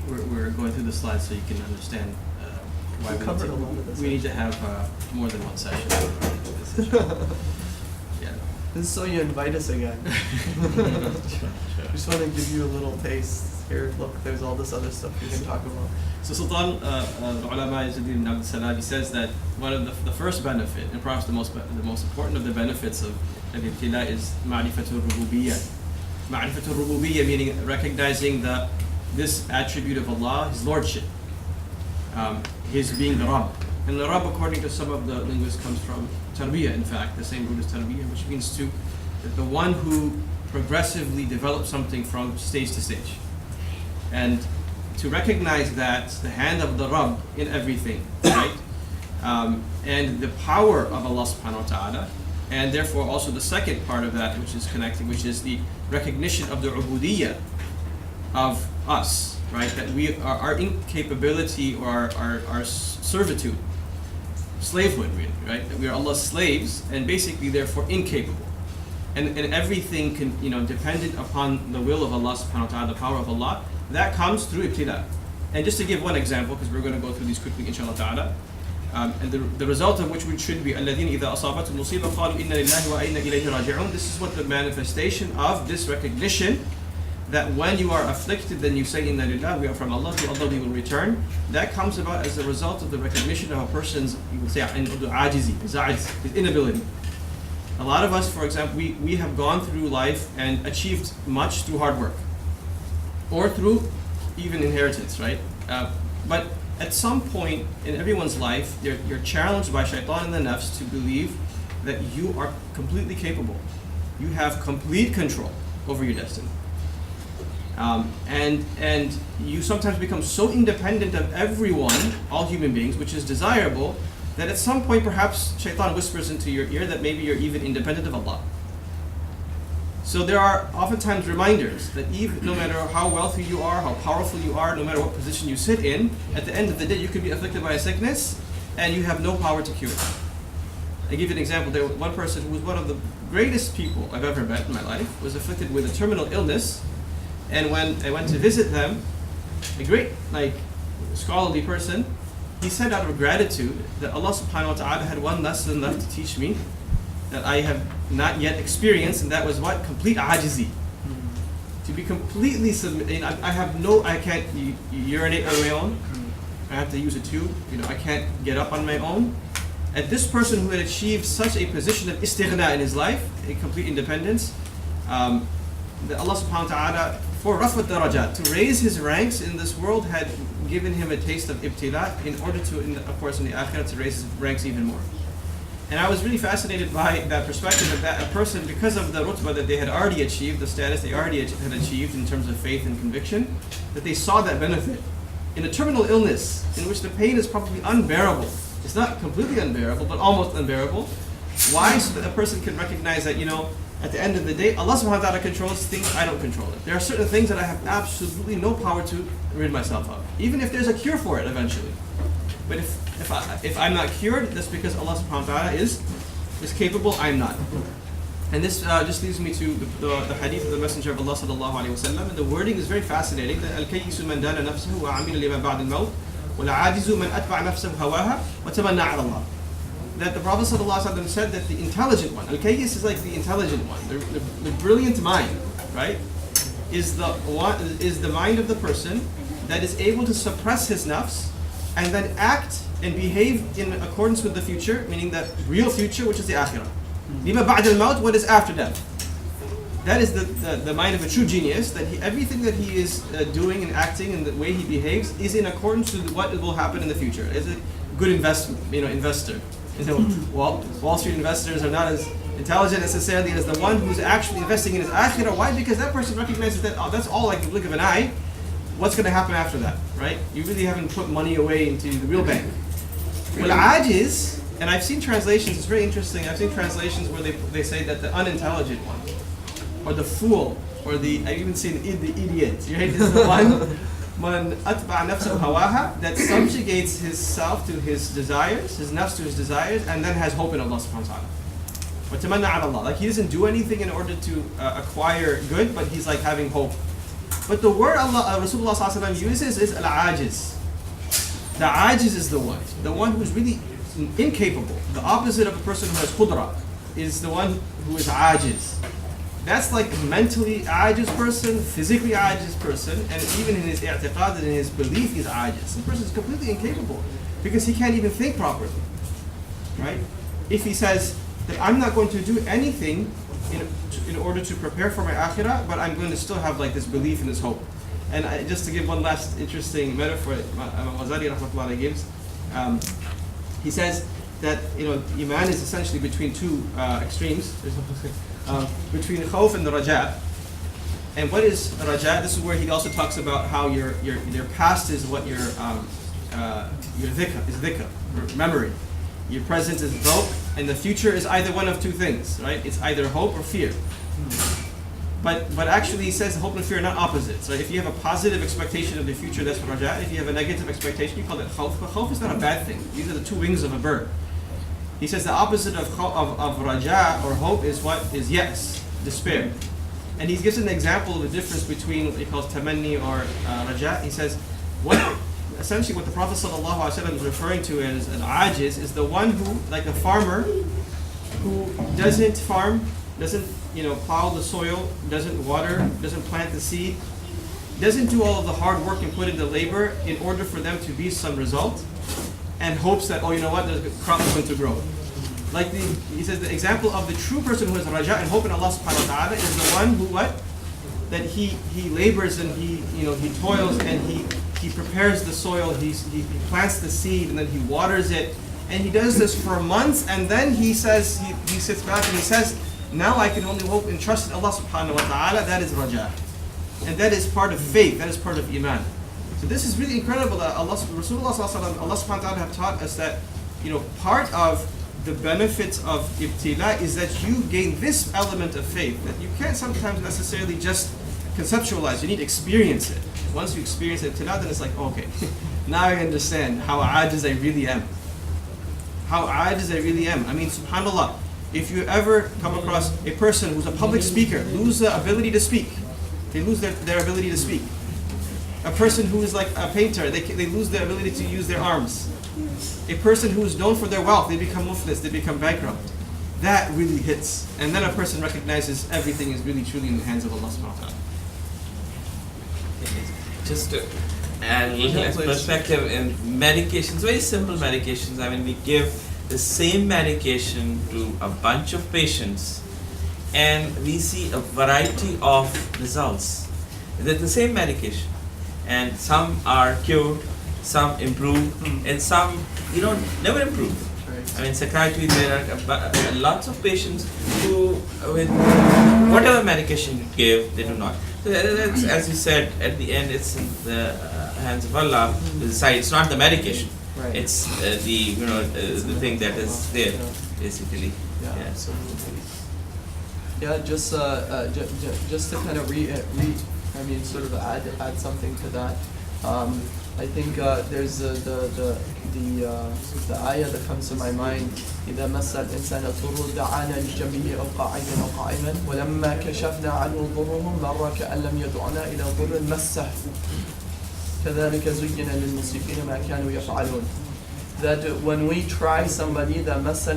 We're going through the slides so you can understand why We covered a lot of this. we need to have more than one session. Yeah. This is so you invite us again. Just want to give you a little taste. Here, look, there's all this other stuff we can talk about. So Sultan Ulama Izzuddin ibn Abd Salam, he says that one of the first benefit, and perhaps the most important of the benefits of al-ibtila is ma'rifatul rububiyyah. Ma'rifatul rububiyyah meaning recognizing this attribute of Allah, His Lordship, His being the Rabb. And the Rabb, according to some of the linguists, comes from tarbiyah, in fact, the same root as tarbiyah, which means the one who progressively develops something from stage to stage. And to recognize that the hand of the Rabb in everything, right? And the power of Allah subhanahu wa ta'ala, and therefore also the second part of that which is connected, which is the recognition of the ubudiyyah of us, right? That we are our incapability or our servitude, slavehood really, right? That we are Allah's slaves and basically therefore incapable. And everything dependent upon the will of Allah subhanahu wa ta'ala, the power of Allah, that comes through ibtila. And just to give one example, because we're going to go through these quickly inshallah ta'ala, and the result of which should be الَّذِينَ إِذَا أَصَابَتْهُمْ مُصِيبَةٌ قَالُوا إِنَّا لِلَّهِ وَإِنَّا إِلَيْهِ رَاجِعُونَ. This is what the manifestation of this recognition, that when you are afflicted, then you say, Inna lillah, we are from Allah, to Allah we will return. That comes about as a result of the recognition of a person's, you would say, his inability. A lot of us, for example, we have gone through life and achieved much through hard work, or through even inheritance, right? But at some point in everyone's life, you're challenged by shaitan and the nafs to believe that you are completely capable. You have complete control over your destiny. And you sometimes become so independent of everyone, all human beings, which is desirable, that at some point perhaps shaitan whispers into your ear that maybe you're even independent of Allah. So there are oftentimes reminders that even no matter how wealthy you are, how powerful you are, no matter what position you sit in, at the end of the day you could be afflicted by a sickness and you have no power to cure it. I give you an example. There was one person who was one of the greatest people I've ever met in my life, was afflicted with a terminal illness, and when I went to visit them, a great scholarly person, he said out of gratitude that Allah subhanahu wa ta'ala had one lesson left to teach me that I have not yet experienced, and that was what? Complete ajizi. be completely I have no, I can't urinate on my own. I have to use a tube. I can't get up on my own. And this person who had achieved such a position of istighna in his life, a complete independence, that Allah subhanahu wa ta'ala, for rafat darajat, to raise his ranks in this world, had given him a taste of ibtila in order to, of course, in the akhirah, to raise his ranks even more. And I was really fascinated by that perspective that a person, because of the rutbah that they had already achieved, the status they already had achieved in terms of faith and conviction, that they saw that benefit. In a terminal illness, in which the pain is probably unbearable, it's not completely unbearable, but almost unbearable. Why? So that a person can recognize that, at the end of the day, Allah subhanahu wa ta'ala controls things, I don't control it. There are certain things that I have absolutely no power to rid myself of, even if there's a cure for it eventually. But if I'm not cured, that's because Allah subhanahu wa ta'ala is capable, I'm not. And this just leads me to the hadith of the Messenger of Allah sallallahu alayhi wa sallam. And the wording is very fascinating. Al-kayyisu man dana nafsahu wa amila lima ba'd al-maut, wa al-ajizu man atba'a nafsahu hawaha wa tamanna 'ala Allah. That the Prophet sallallahu alayhi wa sallam said that the intelligent one, al-kayyis is like the intelligent one, the brilliant mind, right? Is the mind of the person that is able to suppress his nafs and then act and behave in accordance with the future, meaning the real future, which is the akhirah. Lima ba'd al-maut, what is after death. That is the mind of a true genius, that everything that he is doing and acting and the way he behaves is in accordance with what will happen in the future. Is a good investor. Wall Street investors are not as intelligent necessarily as the one who's actually investing in his akhirah. Why? Because that person recognizes that that's all like the blink of an eye. What's going to happen after that, right? You really haven't put money away into the real bank. Well, ajiz, and I've seen translations, it's very interesting, I've seen translations where they say that the unintelligent one, or the fool, or I've even seen the idiot, right? This is the one, man atba'a nafsahu hawaha, that subjugates himself to his desires, his nafs to his desires, and then has hope in Allah subhanahu wa ta'ala. Wa tamanna 'ala Allah. Like he doesn't do anything in order to acquire good, but he's like having hope. But the word Rasulullah sallallahu alaihi wasallam uses is al-ajiz. The ajiz is the one who's really incapable. The opposite of a person who has qudra is the one who is ajiz. That's like mentally ajiz person, physically ajiz person, and even in his i'tiqad and in his belief he's ajiz. The person is completely incapable because he can't even think properly, right? If he says that I'm not going to do anything in order to prepare for my akhirah, but I'm going to still have like this belief and this hope. And just to give one last interesting metaphor, Ghazali rahmatullahi gives, he says that iman is essentially between two extremes, between khawf and the raja. And what is raja? This is where he also talks about how your past is what your dhikr, memory. Your present is hope, and the future is either one of two things, right? It's either hope or fear. But actually he says hope and fear are not opposites. So if you have a positive expectation of the future, that's raja. If you have a negative expectation, you call it khawf. But khawf is not a bad thing. These are the two wings of a bird. He says the opposite of raja or hope is what? Is yes, despair. And he gives an example of the difference between what he calls tamanni or raja. He says, essentially what the Prophet ﷺ is referring to as an ajiz is the one who, like a farmer, who doesn't farm, doesn't plow the soil, doesn't water, doesn't plant the seed, doesn't do all of the hard work and put in the labor in order for them to be some result, and hopes that, the crop is going to grow. Like he says, the example of the true person who has raja and hope in Allah subhanahu wa ta'ala is the one who that he labors and he toils and he prepares the soil, he plants the seed and then he waters it, and he does this for months, and then he says, he sits back and he says, now I can only hope and trust in Allah subhanahu wa ta'ala. That is raja. And that is part of faith, that is part of iman. So this is really incredible that Rasulullah sallallahu alaihi wasallam, Allah subhanahu wa ta'ala have taught us that, part of the benefits of ibtila is that you gain this element of faith, that you can't sometimes necessarily just conceptualize, you need to experience it. Once you experience ibtila, then it's like, okay, now I understand how ajiz I really am. How ajiz I really am. I mean, subhanAllah, if you ever come across a person who's a public speaker, lose the ability to speak. They lose their ability to speak. A person who is like a painter, they lose their ability to use their arms. A person who is known for their wealth, they become muflis, they become bankrupt. That really hits. And then a person recognizes everything is really truly in the hands of Allah subhanahu wa ta'ala. Just to add a little Yeah, please. perspective in medications, very simple medications. I mean, we give the same medication to a bunch of patients, and we see a variety of results. They're the same medication, and some are cured, some improve, and some, never improve. I mean, psychiatry, there are lots of patients who, with whatever medication you give, they do not. So that's, as you said, at the end, it's in the hands of Allah to decide. It's not the medication. Right. It's the thing that is there, basically. Yeah, Yeah. absolutely. Yeah, just to kind of sort of add something to that. I think there's the ayah that comes to my mind. إذا مس الإنسان الضر دعانا لجنبه أو قاعدا أو قائما ولما كشفنا عنه ضره مر كأن لم يدعنا إلى ضر مسه كذلك زين للمسرفين ما كانوا يفعلون. That when we try somebody إذا مس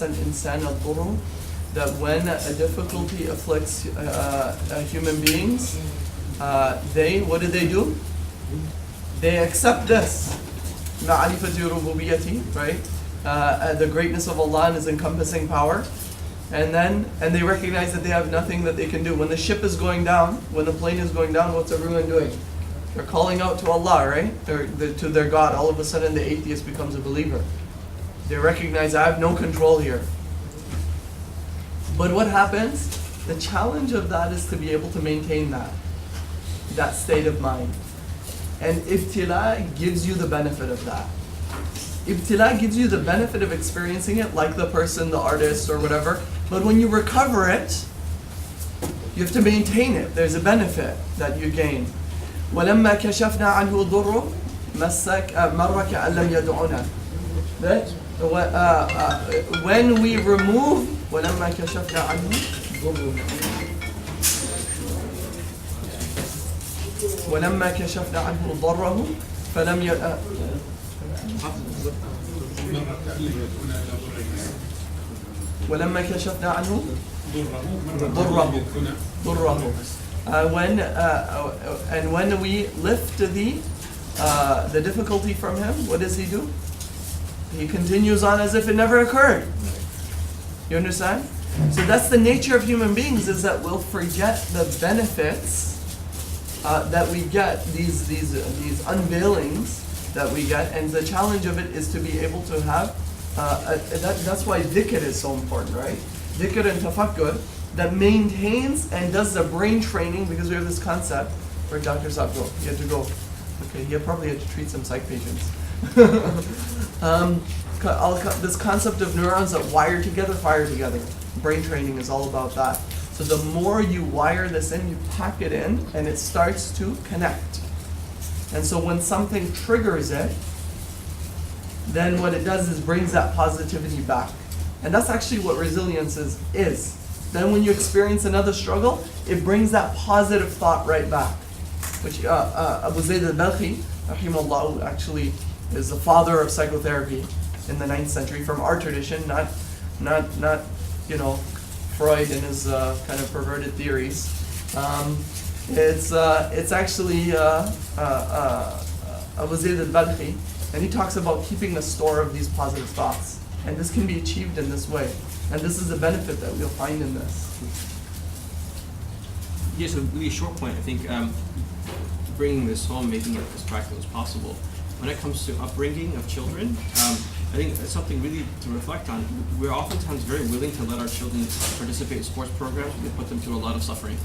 الإنسان الضر, that when a difficulty afflicts human beings, what do? They accept this. معرفة ربوبيته, right? The greatness of Allah and His encompassing power. And they recognize that they have nothing that they can do. When the ship is going down, when the plane is going down, what's everyone doing? They're calling out to Allah, right? To their God. All of a sudden the atheist becomes a believer. They recognize, I have no control here. But what happens? The challenge of that is to be able to maintain that state of mind. And ibtila gives you the benefit of that. Ibtila gives you the benefit of experiencing it, like the person, the artist, or whatever. But when you recover it, you have to maintain it. There's a benefit that you gain. وَلَمَّا كَشَفْنَا عَنْهُ ضُرُّ مَرَّ كَأَن لَمْ يَدْعُنَا. That when we remove وَلَمَّا كَشَفْنَا عَنْهُ ضُرُّ ولما كشفنا عنه ضره فلم ولما كشفنا عنه ضره when we lift the difficulty from him, what does he do? He continues on as if it never occurred. You understand? So that's the nature of human beings, is that we'll forget the benefits that we get, these unveilings that we get, and the challenge of it is to be able to have that's why dhikr is so important, right? Dhikr and tafakkur that maintains and does the brain training, because we have this concept where Dr. Saab go. He had to go. Okay, he probably had to treat some psych patients. This concept of neurons that wire together, fire together. Brain training is all about that. So the more you wire this in, you pack it in, and it starts to connect. And so when something triggers it, then what it does is brings that positivity back. And that's actually what resilience is. Then when you experience another struggle, it brings that positive thought right back. Which Abu Zayd al-Balkhi, rahimahullah, actually is the father of psychotherapy in the 9th century from our tradition, not Freud and his kind of perverted theories. It's actually Abu Zayd al-Balkhi, and he talks about keeping a store of these positive thoughts. And this can be achieved in this way. And this is the benefit that we'll find in this. Yes, a really short point. I think bringing this home, making it as practical as possible. When it comes to upbringing of children, I think it's something really to reflect on. We're oftentimes very willing to let our children participate in sports programs. We put them through a lot of suffering,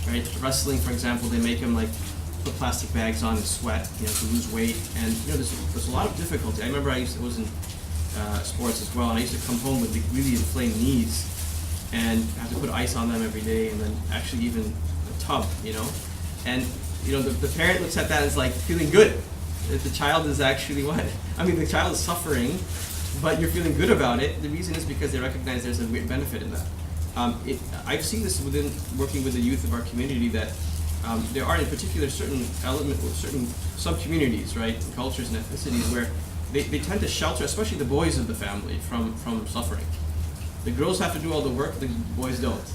right? Wrestling, for example, they make them put plastic bags on and sweat, to lose weight, and there's a lot of difficulty. I remember I was in sports as well, and I used to come home with really inflamed knees, and have to put ice on them every day, and then actually even a tub, and the parent looks at that as like feeling good. If the child is actually the child is suffering, but you're feeling good about it. The reason is because they recognize there's a great benefit in that. I've seen this within working with the youth of our community that there are in particular certain sub-communities, right, cultures and ethnicities where they tend to shelter, especially the boys of the family, from suffering. The girls have to do all the work, the boys don't.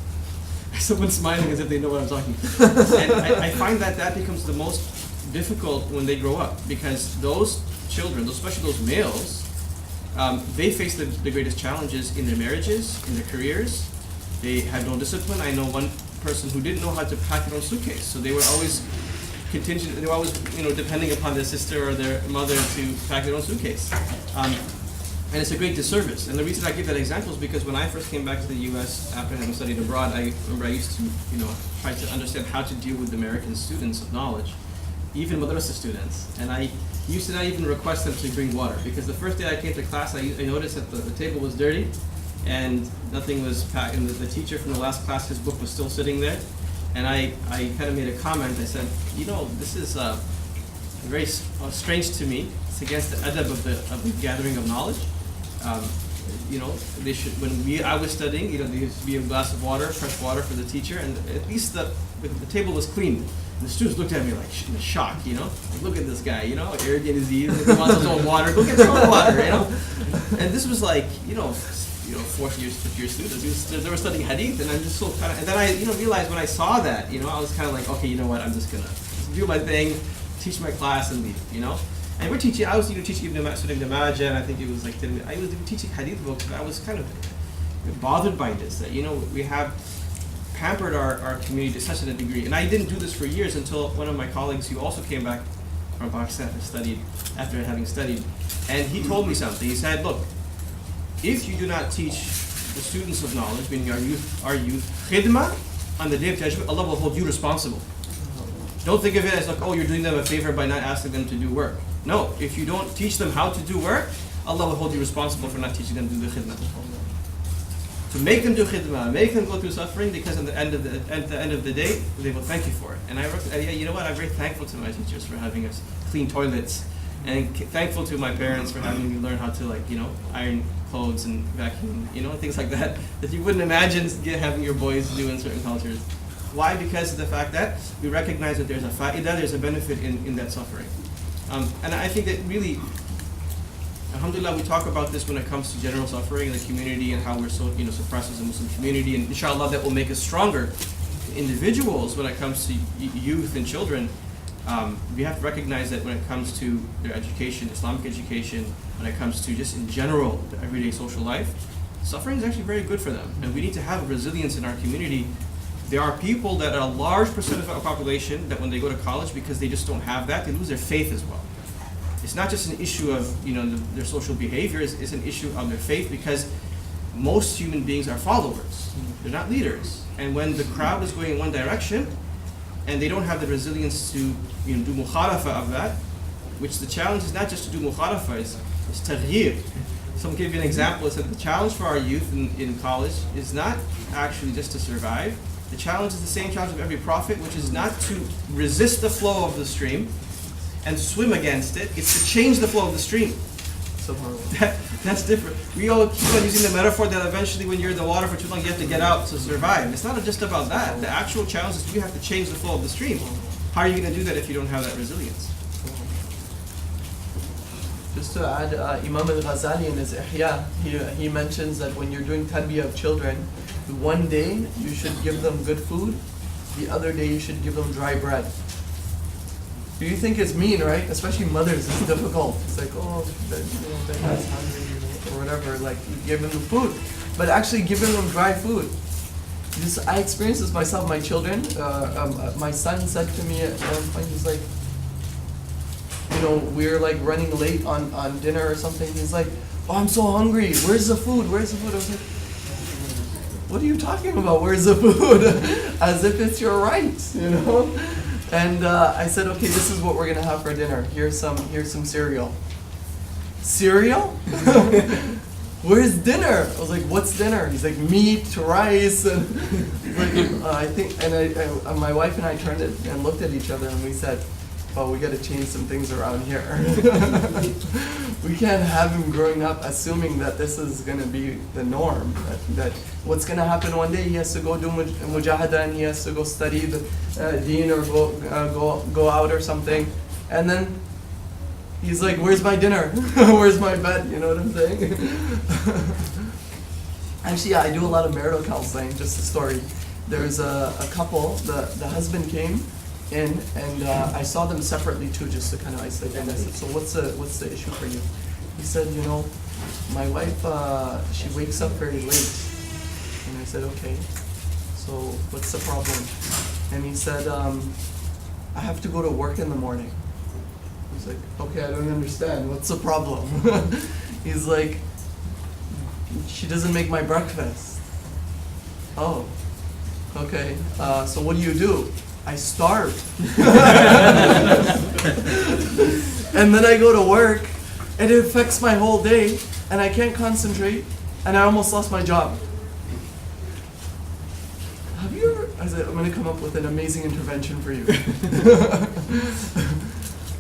Someone's smiling as if they know what I'm talking about. And I find that becomes the most difficult when they grow up, because those children, especially those males, they face the greatest challenges in their marriages, in their careers. They have no discipline. I know one person who didn't know how to pack their own suitcase, so they were always contingent. They were always, depending upon their sister or their mother to pack their own suitcase. And it's a great disservice. And the reason I give that example is because when I first came back to the U.S. after having studied abroad, I remember I used to, try to understand how to deal with American students of knowledge, even madrasa students. And I used to not even request them to bring water, because the first day I came to class, I noticed that the table was dirty and nothing was packed. And the teacher from the last class, his book was still sitting there. And I kind of made a comment. I said, this is very strange to me. It's against the adab of the gathering of knowledge. They should. I was studying, there used to be a glass of water, fresh water for the teacher, and at least the table was clean. And the students looked at me like in shock, like, look at this guy, arrogant as he is, he wants his own water, go get your own water, And this was like, fourth year, fifth year students. They were studying hadith, and I'm just so kind of. And then I, realized when I saw that, I was kind of like, okay, you know what? I'm just gonna do my thing, teach my class, and leave, And we're teaching. I was teaching Ibn Majah, and I think it was like I was teaching hadith books. But I was kind of bothered by this. That we have pampered our community to such a degree, and I didn't do this for years until one of my colleagues who also came back from Pakistan after having studied, and he told me something. He said, "Look, if you do not teach the students of knowledge, meaning our youth, khidmah, on the day of judgment, Allah will hold you responsible. Don't think of it as like, oh, you're doing them a favor by not asking them to do work. No, if you don't teach them how to do work, Allah will hold you responsible for not teaching them to do khidmah. To make them do khidmah, make them go through suffering, because at the end of the day, they will thank you for it. And you know what? I'm very thankful to my teachers for having us clean toilets, and thankful to my parents for having me learn how to iron clothes and vacuum, things like that you wouldn't imagine having your boys do in certain cultures. Why? Because of the fact that we recognize that there's a fa'idah, there's a benefit in that suffering. And I think that really, alhamdulillah, we talk about this when it comes to general suffering in the community and how we're so suppressed as a Muslim community, and inshallah that will make us stronger individuals when it comes to youth and children. We have to recognize that when it comes to their education, Islamic education, when it comes to just in general the everyday social life, suffering is actually very good for them, and we need to have resilience in our community. There are people that are a large percent of our population that when they go to college, because they just don't have that, they lose their faith as well. It's not just an issue of their social behavior, it's an issue of their faith, because most human beings are followers. They're not leaders. And when the crowd is going in one direction, and they don't have the resilience to do mukhalafa of that, which the challenge is not just to do mukhalafa, it's taghyir. Someone gave you an example. It said the challenge for our youth in college is not actually just to survive. The challenge is the same challenge of every prophet, which is not to resist the flow of the stream and swim against it. It's to change the flow of the stream. That's different. We all keep on using the metaphor that eventually when you're in the water for too long, you have to get out to survive. It's not just about that. The actual challenge is you have to change the flow of the stream. How are you going to do that if you don't have that resilience? Just to add, Imam al-Ghazali in his Ihya, he mentions that when you're doing tarbiyah of children, one day you should give them good food, the other day you should give them dry bread. Do you think it's mean, right? Especially mothers, it's difficult. It's like, oh, they're hungry or whatever, like you give them the food. But actually giving them dry food. I experienced this myself, my children. My son said to me at one point, he's like, we're like running late on dinner or something. He's like, oh, I'm so hungry. Where's the food? Where's the food? I was like, what are you talking about? Where's the food? As if it's your right, And I said, okay, this is what we're gonna have for dinner. Here's some cereal. Cereal? Where's dinner? I was like, what's dinner? He's like, meat, rice, and my wife and I turned it and looked at each other and we said, oh, we got to change some things around here. We can't have him growing up assuming that this is going to be the norm. That what's going to happen one day, he has to go do mujahada and he has to go study the deen or go out or something. And then he's like, where's my dinner? Where's my bed? You know what I'm saying? Actually, I do a lot of marital counseling, just a story. there's a couple, the husband came in, and I saw them separately too, just to kind of isolate them. I said, so what's the issue for you? He said, my wife, she wakes up very late. And I said, okay, so what's the problem? And he said, I have to go to work in the morning. I was like, okay, I don't understand. What's the problem? He's like, she doesn't make my breakfast. Oh, okay. So what do? I starve. And then I go to work, and it affects my whole day, and I can't concentrate, and I almost lost my job. Have you ever? I said, I'm going to come up with an amazing intervention for you.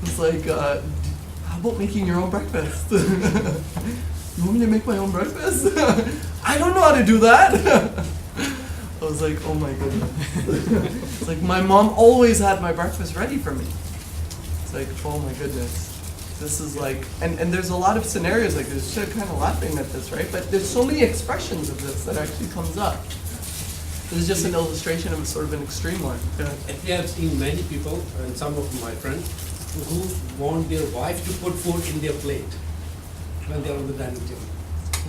It's like, how about making your own breakfast? You want me to make my own breakfast? I don't know how to do that. I was like, oh my goodness. It's like my mom always had my breakfast ready for me. It's like, oh my goodness. This is like, and there's a lot of scenarios like this. You're kind of laughing at this, right? But there's so many expressions of this that actually comes up. This is just an illustration of sort of an extreme one. We have seen many people, and some of my friends, who want their wife to put food in their plate when they are on the dining table.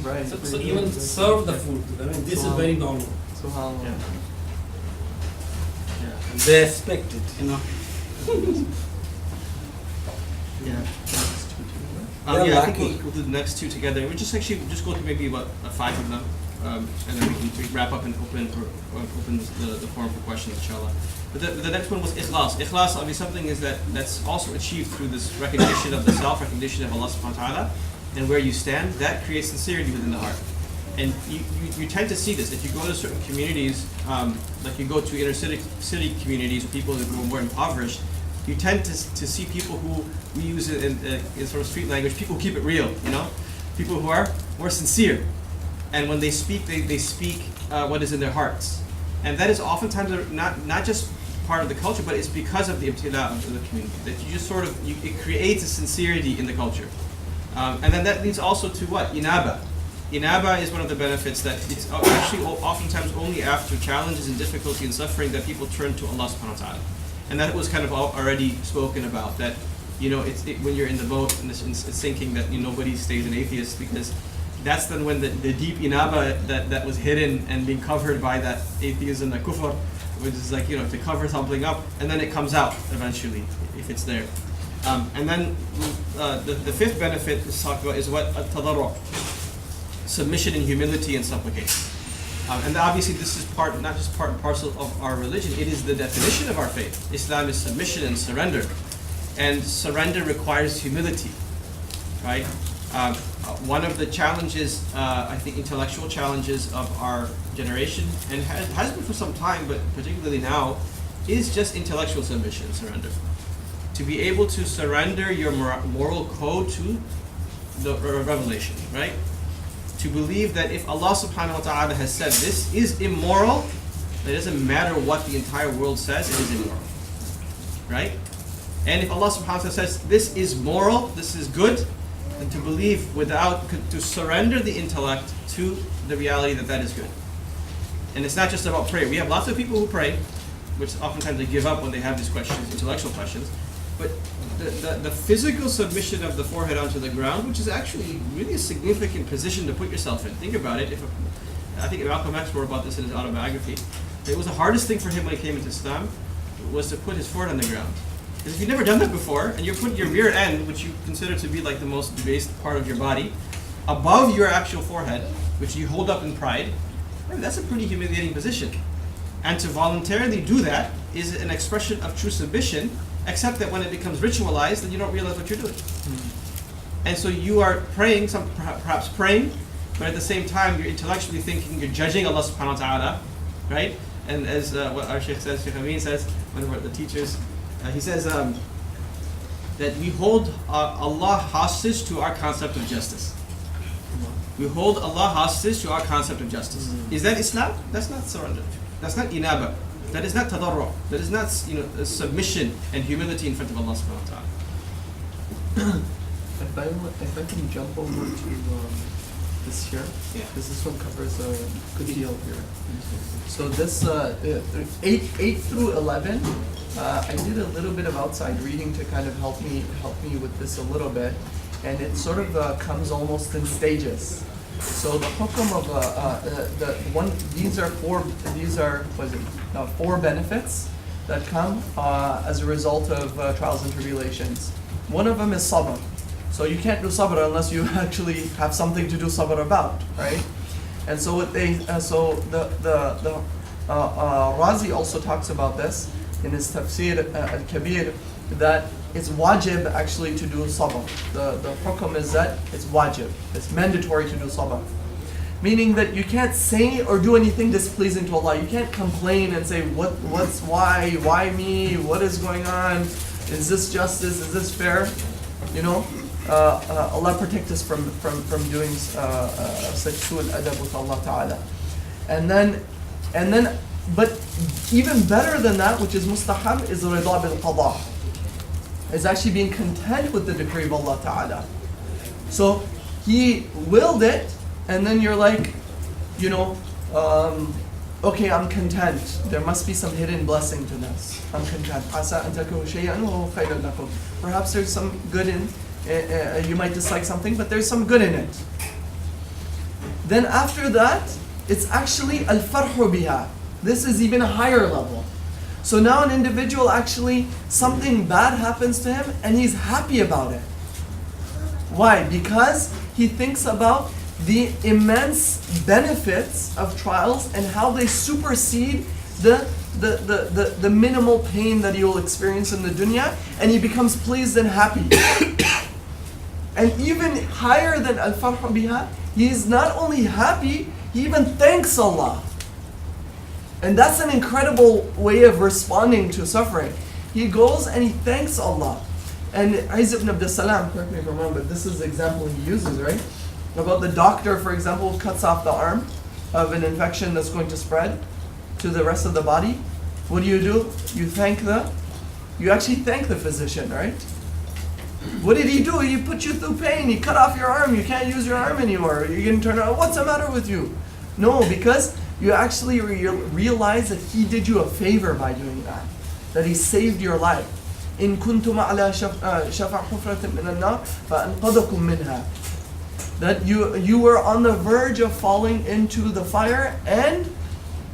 Right. So even serve the food to them, and this is very normal. So how? And they expect it, Yeah. They're I think lucky. we'll do the next two together. We'll just go through maybe about 5 of them, and then we can wrap up and open the forum for questions, inshallah. But the next one was ikhlas. Ikhlas, obviously, something that's also achieved through this recognition of the self, recognition of Allah subhanahu wa ta'ala, and where you stand. That creates sincerity within the heart. And you tend to see this if you go to certain communities, like you go to inner city communities, people who are more impoverished. You tend to see people who we use it in sort of street language. People who keep it real, people who are more sincere, and when they speak, they speak what is in their hearts, and that is oftentimes not just part of the culture, but it's because of the ibtila of the community that you just it creates a sincerity in the culture, and then that leads also to what inaba. Inaba is one of the benefits that it's actually oftentimes only after challenges and difficulty and suffering that people turn to Allah subhanahu wa ta'ala. And that was kind of already spoken about, that when you're in the boat and it's sinking, that nobody stays an atheist, because that's then when the deep inaba that was hidden and being covered by that atheism, the kufr, which is like to cover something up, and then it comes out eventually if it's there. And then the fifth benefit is talked about is what tadarru, submission and humility and supplication. And obviously this is not just part and parcel of our religion, it is the definition of our faith. Islam is submission and surrender. And surrender requires humility, right? One of the challenges, I think intellectual challenges of our generation, and has been for some time, but particularly now, is just intellectual submission and surrender. To be able to surrender your moral code to the revelation, right? To believe that if Allah subhanahu wa ta'ala has said this is immoral, it doesn't matter what the entire world says, it is immoral. Right? And if Allah subhanahu wa ta'ala says this is moral, this is good, then to believe to surrender the intellect to the reality that is good. And it's not just about prayer. We have lots of people who pray, which oftentimes they give up when they have these questions, intellectual questions. But the physical submission of the forehead onto the ground, which is actually really a significant position to put yourself in. Think about it. I think Malcolm X wrote about this in his autobiography. It was the hardest thing for him when he came into Islam was to put his forehead on the ground. Because if you've never done that before, and you're putting your rear end, which you consider to be like the most debased part of your body, above your actual forehead, which you hold up in pride, that's a pretty humiliating position. And to voluntarily do that is an expression of true submission, except that when it becomes ritualized, then you don't realize what you're doing. And so you are praying, perhaps praying, but at the same time you're intellectually thinking, you're judging Allah subhanahu wa ta'ala, right? And as what our Sheikh says, Sheikh Amin says, one of the teachers, he says that we hold Allah hostage to our concept of justice. We hold Allah hostage to our concept of justice. Is that Islam? That's not surrender. That's not inaba. That is not tadarru. That is not submission and humility in front of Allah subhanahu wa ta'ala. If I can jump over to this here. Yeah. Because this one covers a good deal here. So this 8 through 11, I did a little bit of outside reading to kind of help me with this a little bit, and it sort of comes almost in stages. So the hukum of the one, these are four benefits that come as a result of trials and tribulations. One of them is sabr. So you can't do sabr unless you actually have something to do sabr about, right? And so what the Razi also talks about this in his tafsir al-Kabir, that it's wajib actually to do sabr. The hukum is that it's wajib, it's mandatory to do sabr. Meaning that you can't say or do anything displeasing to Allah. You can't complain and say, why me, what is going on, is this justice, is this fair? You know, Allah protect us from doing such su'al adab with Allah Ta'ala. And then, but even better than that, which is mustahab, is rida bil qada. Is actually being content with the decree of Allah Ta'ala. So He willed it, and then you're like, you know, okay, I'm content. There must be some hidden blessing to this. I'm content. Perhaps there's some good in, you might dislike something, but there's some good in it. Then after that, it's actually al-farhu biha. This is even a higher level. So now an individual actually, something bad happens to him and he's happy about it. Why? Because he thinks about the immense benefits of trials and how they supersede the minimal pain that he will experience in the dunya, and he becomes pleased and happy. And even higher than al-farhu biha, he is not only happy, he even thanks Allah. And that's an incredible way of responding to suffering. He goes and he thanks Allah. And Izz ibn Abdus Salam, correct me if I'm wrong, but this is the example he uses, right? About the doctor, for example, who cuts off the arm of an infection that's going to spread to the rest of the body. What do? You actually thank the physician, right? What did he do? He put you through pain. He cut off your arm. You can't use your arm anymore. You're going to turn around. What's the matter with you? No, because you actually realize that he did you a favor by doing that. That he saved your life. إن كنتم على شفا حفرة من النار فأنقذكم منها. That you were on the verge of falling into the fire, and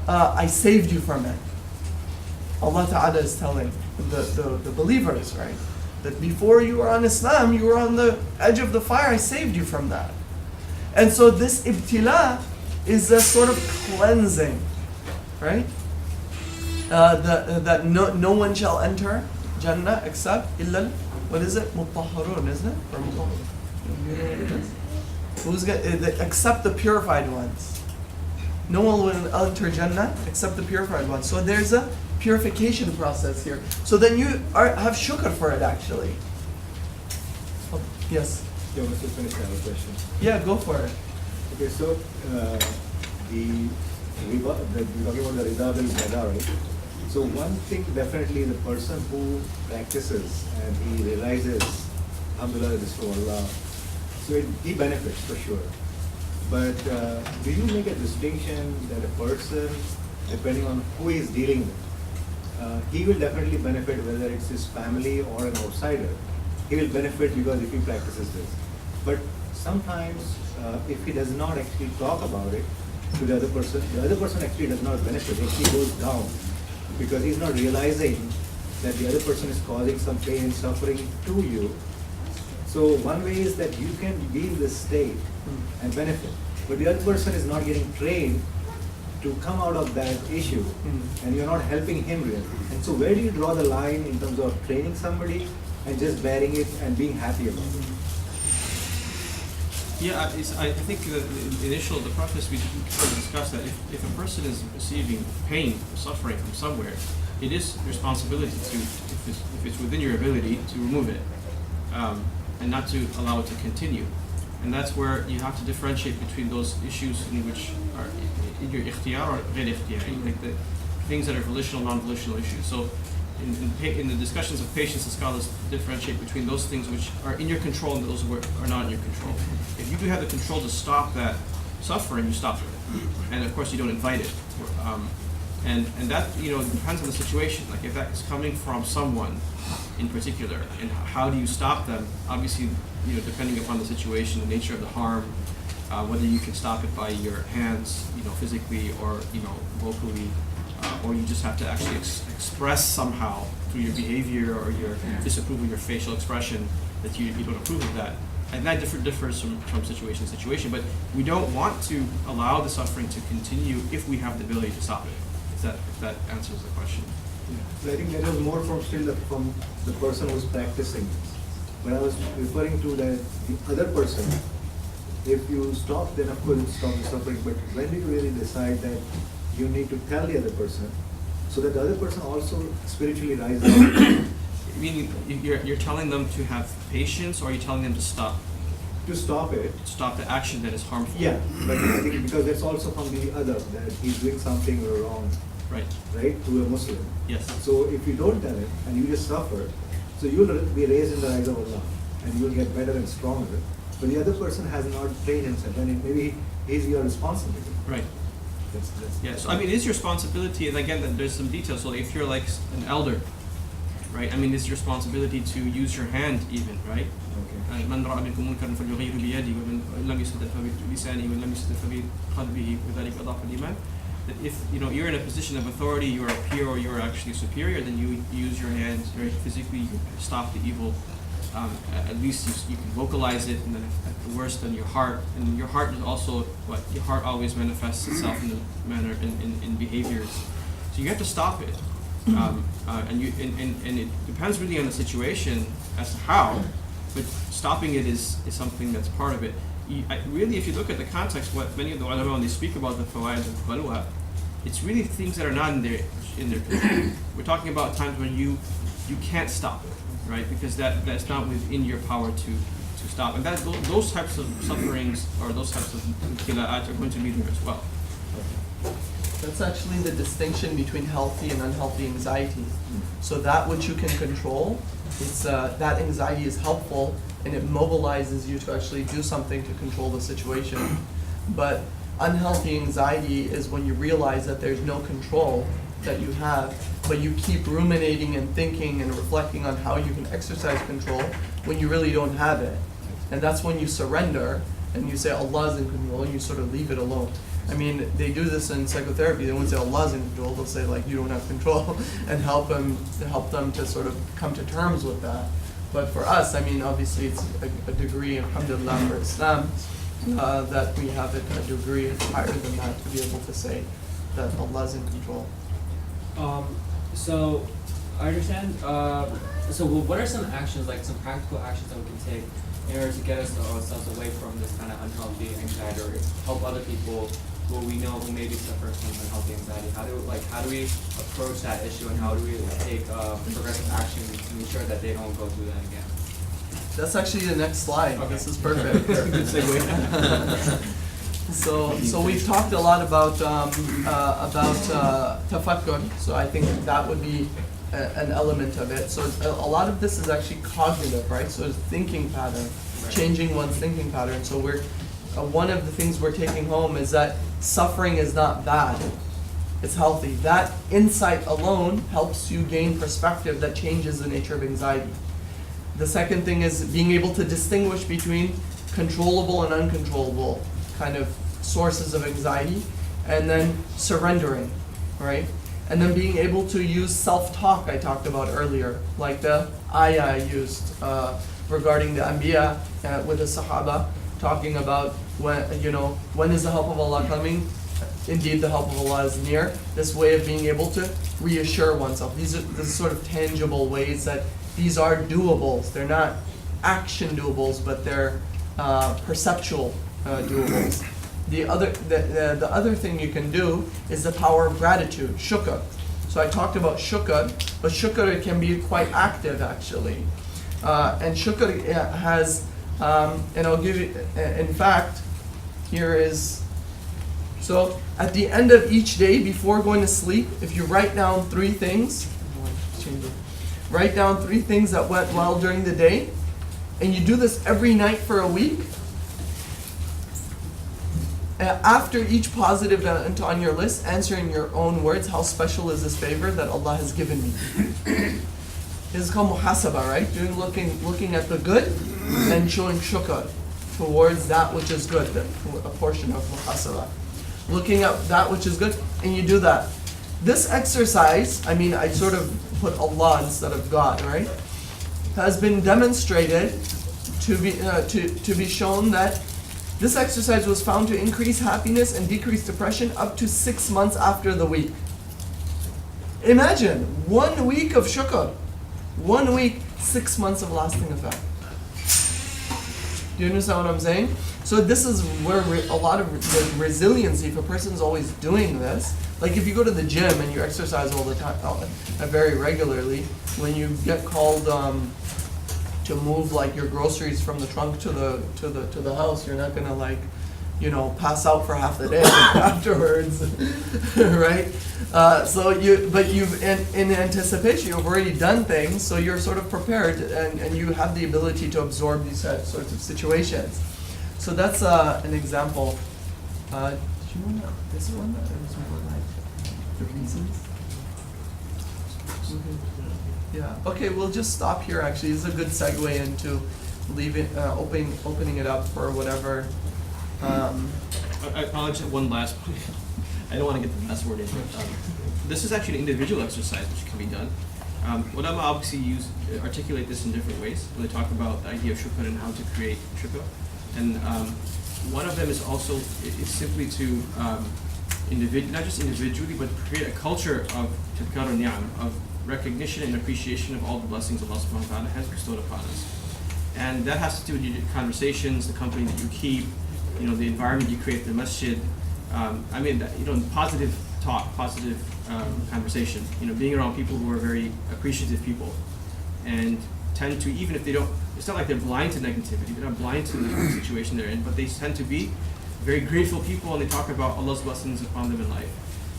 I saved you from it. Allah Ta'ala is telling the believers, right? That before you were on Islam, you were on the edge of the fire, I saved you from that. And so this ibtila is a sort of cleansing, right? That no one shall enter Jannah except illa, what is it? Mutahharun, isn't it? Or mutahharun? Except the purified ones. No one will enter Jannah except the purified ones. So there's a purification process here. So then you have shukr for it actually. Oh, yes? Yeah, once you finish, I have a question. Yeah, go for it. Okay, so we're talking about the rida bil qada, right? So one thing definitely, the person who practices and he realizes, alhamdulillah, this is for Allah, so he benefits for sure. But do you make a distinction that a person, depending on who he is dealing with, he will definitely benefit whether it's his family or an outsider. He will benefit because if he practices this. But sometimes if he does not actually talk about it to the other person actually does not benefit. If he goes down because he's not realizing that the other person is causing some pain and suffering to you. So one way is that you can be in this state and benefit, but the other person is not getting trained to come out of that issue, and you're not helping him really. And so where do you draw the line in terms of training somebody and just bearing it and being happy about it? Yeah, I think the preface we sort of discussed that if a person is receiving pain or suffering from somewhere, it is responsibility to, if it's within your ability, to remove it, and not to allow it to continue. And that's where you have to differentiate between those issues in which are in your ikhtiyar or ghair ikhtiyari, like the things that are volitional, non-volitional issues. So in the discussions of patience, the scholars differentiate between those things which are in your control and those which are not in your control. If you do have the control to stop that suffering, you stop it, and of course you don't invite it. And that depends on the situation. Like if that is coming from someone in particular, and how do you stop them? Obviously, depending upon the situation, the nature of the harm, whether you can stop it by your hands, physically, or vocally, or you just have to actually express somehow through your behavior or your disapproval, your facial expression that you don't approve of that. And that differs from situation to situation. But we don't want to allow the suffering to continue if we have the ability to stop it. If that answers the question. So I think that was more from the person who's practicing. When I was referring to the other person, if you stop, then of course you stop the suffering. But when do you really decide that you need to tell the other person so that the other person also spiritually rises up? Meaning you're telling them to have patience, or are you telling them to stop? To stop it. Stop the action that is harmful. Yeah, but I think because that's also from the other, that he's doing something wrong. Right. Right, to a Muslim. Yes. So if you don't tell it and you just suffer, so you'll be raised in the eyes of Allah and you'll get better and stronger. But the other person has not trained himself, and maybe he's your responsibility. Right. That's Yeah. So it is your responsibility, and again, there's some details. So if you're like an elder, right? It's your responsibility to use your hand, even, right? Okay. من رأى منكم منكرا فليغيره بيده ومن لم يستطع فبلسانه ومن لم يستطع فبقلبه وذلك أضعف الإيمان. That if you're in a position of authority, you're a peer or you're actually superior, then you use your hands very physically, you stop the evil. At least you can vocalize it, and then at the worst, then your heart. And your heart is also what your heart always manifests itself in the manner in behaviors. So you have to stop it, and it depends really on the situation as to how. But stopping it is something that's part of it. Really, if you look at the context, what many of the ulama, when they speak about the fawaid of balwa, it's really things that are not in their control. We're talking about times when you can't stop it, right? Because that's not within your power to stop. And those types of sufferings or those types of ibtila'at are going to be there as well. That's actually the distinction between healthy and unhealthy anxiety. So that which you can control, that anxiety is helpful and it mobilizes you to actually do something to control the situation. But unhealthy anxiety is when you realize that there's no control that you have, but you keep ruminating and thinking and reflecting on how you can exercise control when you really don't have it. And that's when you surrender and you say Allah is in control and you sort of leave it alone. They do this in psychotherapy. They won't say Allah's in control. They'll say you don't have control, and help them to sort of come to terms with that. But for us, obviously it's a degree, alhamdulillah, for Islam, that we have a degree higher than that to be able to say that Allah's in control. So I understand. So what are some actions, like some practical actions that we can take in order to get ourselves away from this kind of unhealthy anxiety, or help other people who we know who maybe suffer from unhealthy anxiety? How do we approach that issue, and how do we take progressive action to make sure that they don't go through that again? That's actually the next slide. Okay. This is perfect. That's a good segue. So we've talked a lot about tafakkur. So I think that would be an element of it. So a lot of this is actually cognitive, right? So it's thinking pattern, changing one's thinking pattern. So one of the things we're taking home is that suffering is not bad. It's healthy. That insight alone helps you gain perspective that changes the nature of anxiety. The second thing is being able to distinguish between controllable and uncontrollable kind of sources of anxiety, and then surrendering, right? And then being able to use self-talk I talked about earlier, like the ayah I used regarding the Anbiya with the Sahaba, talking about when is the help of Allah coming? Indeed, the help of Allah is near. This way of being able to reassure oneself. These are sort of tangible ways that these are doables. They're not action doables, but they're perceptual doables. The other thing you can do is the power of gratitude, shukr. So I talked about shukr, but shukr can be quite active actually. And shukr has, and I'll give you, in fact, here is, so at the end of each day before going to sleep, if you write down 3 things, changing. Write down 3 things that went well during the day, and you do this every night for a week. After each positive event on your list, answer in your own words, how special is this favor that Allah has given me? This is called muhasaba, right? Looking at the good and showing shukr towards that which is good, a portion of muhasaba. Looking at that which is good, and you do that. This exercise, I sort of put Allah instead of God, right? Has been demonstrated to be shown that this exercise was found to increase happiness and decrease depression up to 6 months after the week. Imagine 1 week of shukr, 1 week, 6 months of lasting effect. Do you understand what I'm saying? So this is where a lot of the resiliency, if a person's always doing this, like if you go to the gym and you exercise all the time, very regularly, when you get called to move like your groceries from the trunk to the house, you're not gonna pass out for half the day afterwards, right? You've in anticipation, you've already done things, so you're sort of prepared and you have the ability to absorb these sorts of situations. So that's an example. Do you want this one? That was more like the reasons. Yeah. Okay, we'll just stop here. Actually, this is a good segue into opening it up for whatever. I'll just one last. I don't want to get the last word in. This is actually an individual exercise which can be done. Ulama obviously articulate this in different ways when they talk about the idea of shukr and how to create shukr. And one of them is also simply to not just individually, but create a culture of tadhkar al-ni'am, of recognition and appreciation of all the blessings Allah subhanahu wa ta'ala has bestowed upon us. And that has to do with your conversations, the company that you keep, the environment you create, the masjid. Positive talk, positive conversation. Being around people who are very appreciative people, and tend to, even if they don't, it's not like they're blind to negativity. They're not blind to the situation they're in, but they tend to be very grateful people, and they talk about Allah's blessings upon them in life.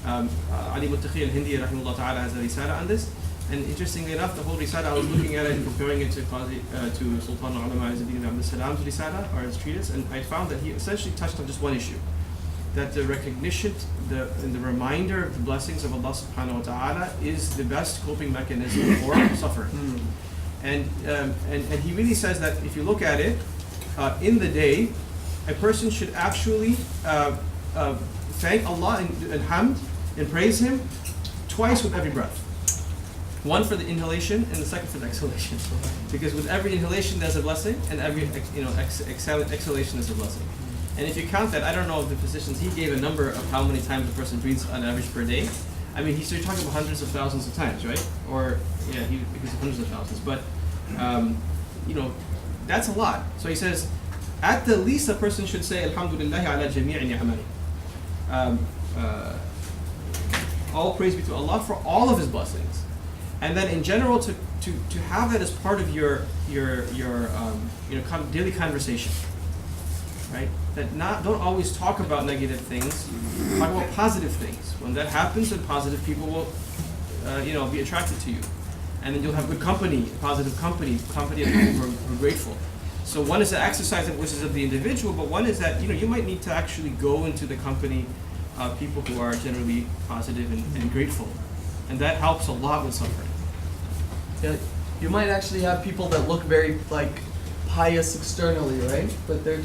Ali Muttaqi al-Hindi rahimahullah ta'ala has a risala on this, and interestingly enough, the whole risala, I was looking at it and comparing it to Sultan al-Ulama Izzuddin ibn Abdul Salam's risala, or his treatise, and I found that he essentially touched on just one issue, that the recognition and the reminder of the blessings of Allah subhanahu wa ta'ala is the best coping mechanism for suffering. And he really says that if you look at it, in the day, a person should actually thank Allah and hamd and praise Him twice with every breath. One for the inhalation and the second for the exhalation. Because with every inhalation there's a blessing, and every exhalation is a blessing. And if you count that, I don't know if the physicians, he gave a number of how many times a person breathes on average per day. He's talking about hundreds of thousands of times, right? Or because of hundreds of thousands. But that's a lot. So he says, at the least, a person should say Alhamdulillah ala jami'i ni'amani. All praise be to Allah for all of His blessings. And then in general, to have that as part of your daily conversation, right? That don't always talk about negative things, talk about positive things. When that happens, then positive people will be attracted to you. And then you'll have good company, positive company of people who are grateful. So one is the exercise which is of the individual, but one is that you might need to actually go into the company of people who are generally positive and grateful. And that helps a lot with suffering. Yeah, you might actually have people that look very pious externally, right? But they're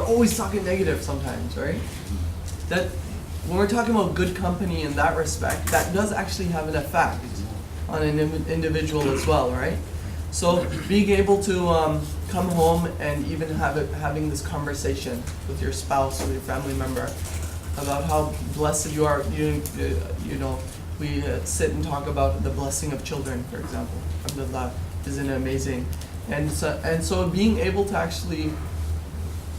always talking negative sometimes, right? That when we're talking about good company in that respect, that does actually have an effect on an individual as well, right? So being able to come home and even having this conversation with your spouse or your family member about how blessed you are, we sit and talk about the blessing of children, for example. Alhamdulillah, isn't it amazing? And so being able to actually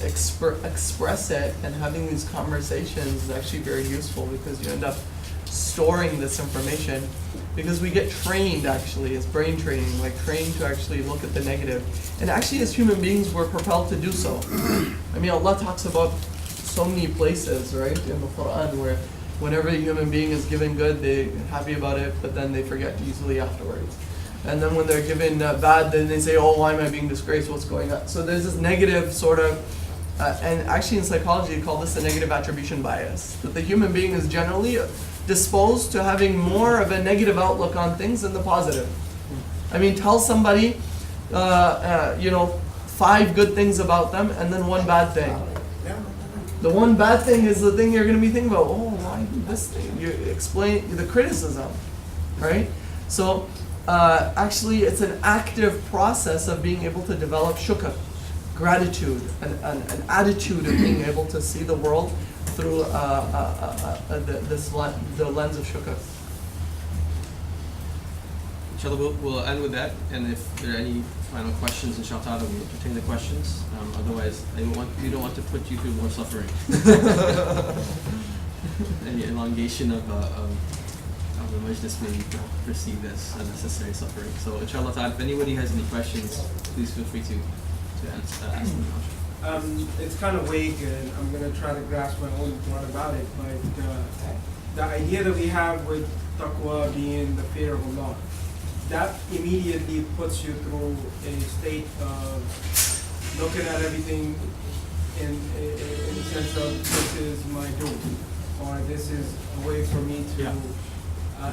express it and having these conversations is actually very useful, because you end up storing this information, because we get trained actually as brain training, trained to actually look at the negative. And actually as human beings we're propelled to do so. Allah talks about so many places, right, in the Quran Whenever a human being is given good, they're happy about it, but then they forget easily afterwards. And then when they're given bad, then they say, oh, why am I being disgraced? What's going on? So there's this negative sort of, and actually in psychology, you call this a negative attribution bias. That the human being is generally disposed to having more of a negative outlook on things than the positive. I mean, tell somebody, 5 good things about them and then 1 bad thing. The 1 bad thing is the thing you're going to be thinking about. Oh, why this thing? You explain the criticism, right? So actually, it's an active process of being able to develop shukr, gratitude, an attitude of being able to see the world through the lens of shukr. Inshallah, we'll end with that, and if there are any final questions, inshallah, we'll entertain the questions. Otherwise, we don't want to put you through more suffering. Any elongation of the majlis may perceive as unnecessary suffering. So, inshallah, if anybody has any questions, please feel free to ask them. It's kind of vague, and I'm going to try to grasp my own thought about it, but the idea that we have with taqwa being the fear of Allah, that immediately puts you through a state of looking at everything in the sense of this is my doom, or this is a way for me to. Yeah.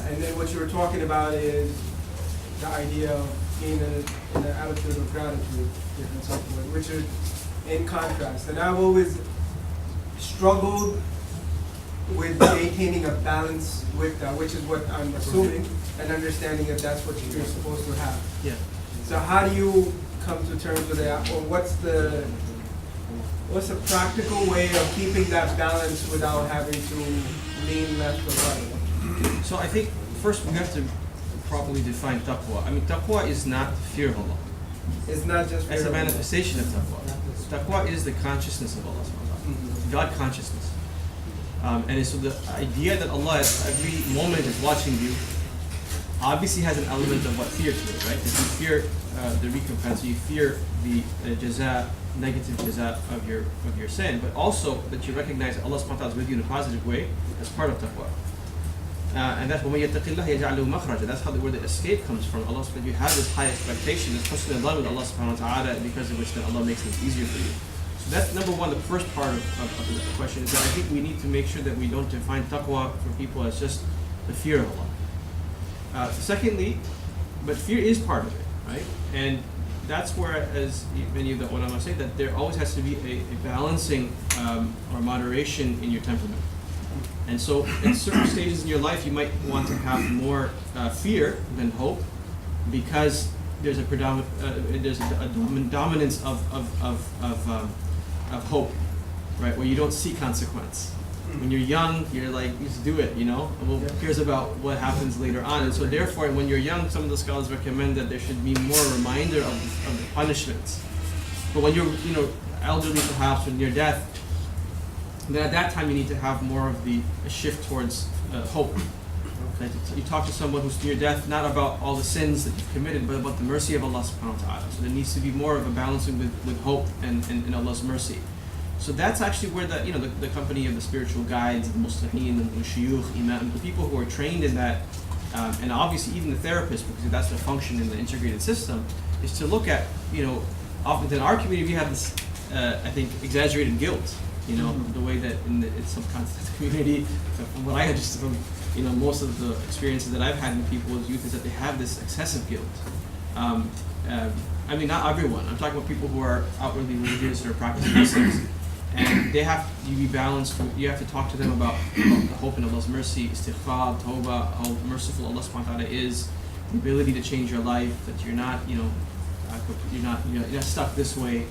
And then what you were talking about is the idea of being in an attitude of gratitude and so forth, which are in contrast. And I've always struggled with maintaining a balance with that, which is what I'm assuming and understanding that that's what you're supposed to have. Yeah. So how do you come to terms with that, or what's the practical way of keeping that balance without having to lean left or right? So I think first we have to properly define taqwa. I mean, taqwa is not fear of Allah. It's not just fear It's a of Allah. manifestation of taqwa. Taqwa is the consciousness of Allah subhanahu wa ta'ala. God consciousness. And so the idea that Allah at every moment is watching you obviously has an element of what fear to it, right? Because you fear the recompense, you fear the negative jaza of your sin, but also that you recognize that Allah subhanahu wa ta'ala is with you in a positive way as part of taqwa. And that's وَمَن يَتَّقِ اللَّهَ يَجْعَلْ لَهُ مَخْرَجًا. That's where the escape comes from. Allah subhanahu you have this high expectation, this husn al with Allah subhanahu wa ta'ala, because of which then Allah makes things easier for you. So that's number one, the first part of the question is that I think we need to make sure that we don't define taqwa for people as just the fear of Allah. Secondly, but fear is part of it, right? And that's where, as many of the ulama say, that there always has to be a balancing or moderation in your temperament. And so in certain stages in your life, you might want to have more fear than hope, because there's a dominance of hope, right? Where you don't see consequence. When you're young, you're like, just do it, Who cares about what happens later on? And so therefore, when you're young, some of the scholars recommend that there should be more reminder of the punishments. But when you're, elderly perhaps, when you're death, then at that time you need to have more of a shift towards hope. Right? You talk to someone who's near death, not about all the sins that you've committed, but about the mercy of Allah subhanahu wa ta'ala. So there needs to be more of a balancing with hope and Allah's mercy. So that's actually where the company of the spiritual guides, the mustaheen, the shuyukh, imam, the people who are trained in that, and obviously even the therapists, because that's their function in the integrated system, is to look at, often in our community we have this, I think, exaggerated guilt. The way that in some context of the community, from what I understand from most of the experiences that I've had with people with youth, is that they have this excessive guilt. I mean, not everyone. I'm talking about people who are outwardly religious or practicing Muslims, and they have to be balanced. You have to talk to them about the hope in Allah's mercy, istighfar, tawbah, how merciful Allah subhanahu wa ta'ala is, the ability to change your life, that you're not stuck this way.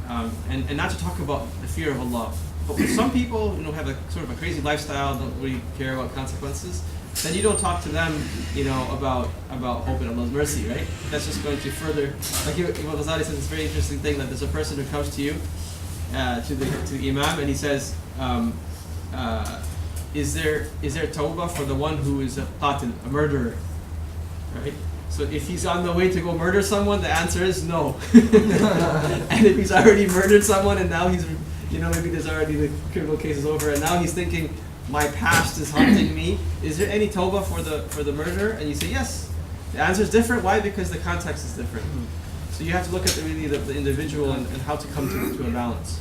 And not to talk about the fear of Allah. But with some people, have a sort of a crazy lifestyle, don't really care about consequences, then you don't talk to them, about hope in Allah's mercy, right? That's just going to further, like Imam Ghazali says, this very interesting thing, that there's a person who comes to you, to the Imam, and he says, is there tawbah for the one who is a qatil, a murderer, right? So if he's on the way to go murder someone, the answer is no. And if he's already murdered someone and now he's, maybe there's already the criminal case is over, and now he's thinking, my past is haunting me. Is there any tawbah for the murderer? And you say yes. The answer is different. Why? Because the context is different. So you have to look at the individual and how to come to a balance.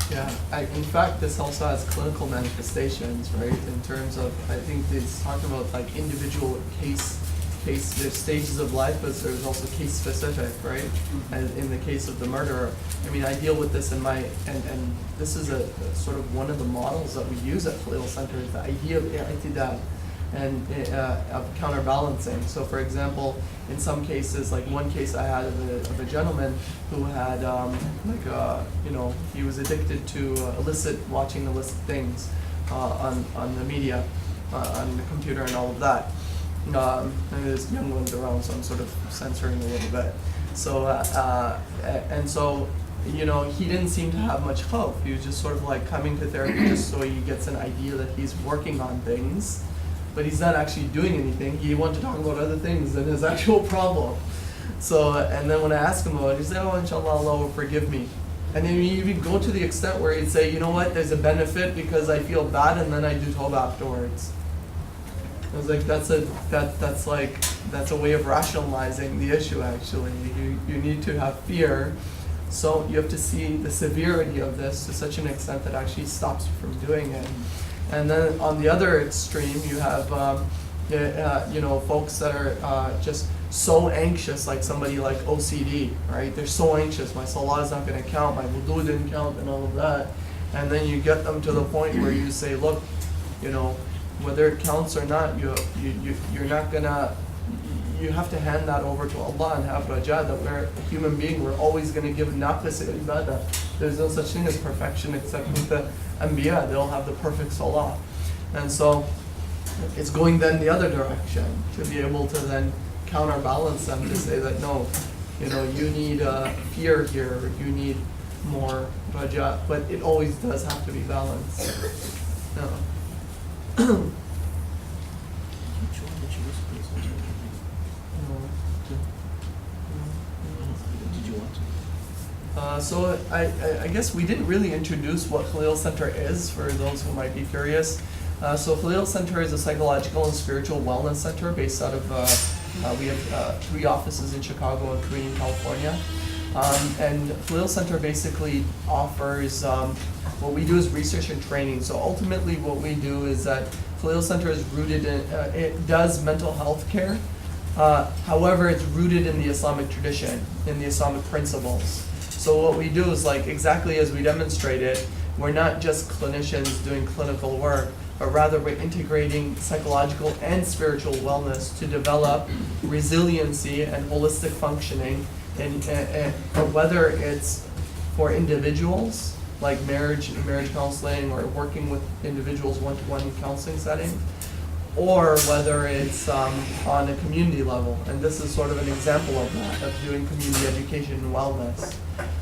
Yeah, in fact, this also has clinical manifestations, right? In terms of, I think it's talking about like individual case, there's stages of life, but there's also case specific, right? And in the case of the murderer, I mean, I deal with this in my, and this is a sort of one of the models that we use at Khalil Center, is the idea of i'tidal and of counterbalancing. So for example, in some cases, like one case I had of a gentleman who had, he was addicted to watching illicit things on the media, on the computer and all of that. And there's young ones around, so I'm sort of censoring a little bit. So, he didn't seem to have much hope. He was just sort of like coming to therapy just so he gets an idea that he's working on things, but he's not actually doing anything. He wanted to talk about other things than his actual problem. So, and then when I asked him about it, he said, oh, inshallah, Allah will forgive me. And then you even go to the extent where he'd say, you know what, there's a benefit because I feel bad and then I do tawbah afterwards. I was like, that's a way of rationalizing the issue. Actually, you need to have fear, so you have to see the severity of this to such an extent that actually stops you from doing it. And then on the other extreme, you have folks that are just so anxious, like somebody like OCD, right? They're so anxious. My salah is not going to count. My wudu didn't count, and all of that. And then you get them to the point where you say, look, whether it counts or not, you're not gonna. You have to hand that over to Allah and have rajah that we're a human being. We're always gonna give naqis ibadah. There's no such thing as perfection except with the anbiya. They'll have the perfect salah, and so it's going then the other direction to be able to then counterbalance them to say that no, you need fear here. You need more rajah, but it always does have to be balanced. No. Which one did you listen to? Did you want to? So I guess we didn't really introduce what Khalil Center is for those who might be curious. So Khalil Center is a psychological and spiritual wellness center based out of, we have 3 offices in Chicago and 3 in California. And Khalil Center basically offers, what we do is research and training. So ultimately what we do is that Khalil Center is rooted in, it does mental health care. However, it's rooted in the Islamic tradition, in the Islamic principles. So what we do is like exactly as we demonstrated, we're not just clinicians doing clinical work, but rather we're integrating psychological and spiritual wellness to develop resiliency and holistic functioning, and whether it's for individuals, like marriage counseling or working with individuals one-to-one counseling setting, or whether it's on a community level. And this is sort of an example of that, of doing community education and wellness.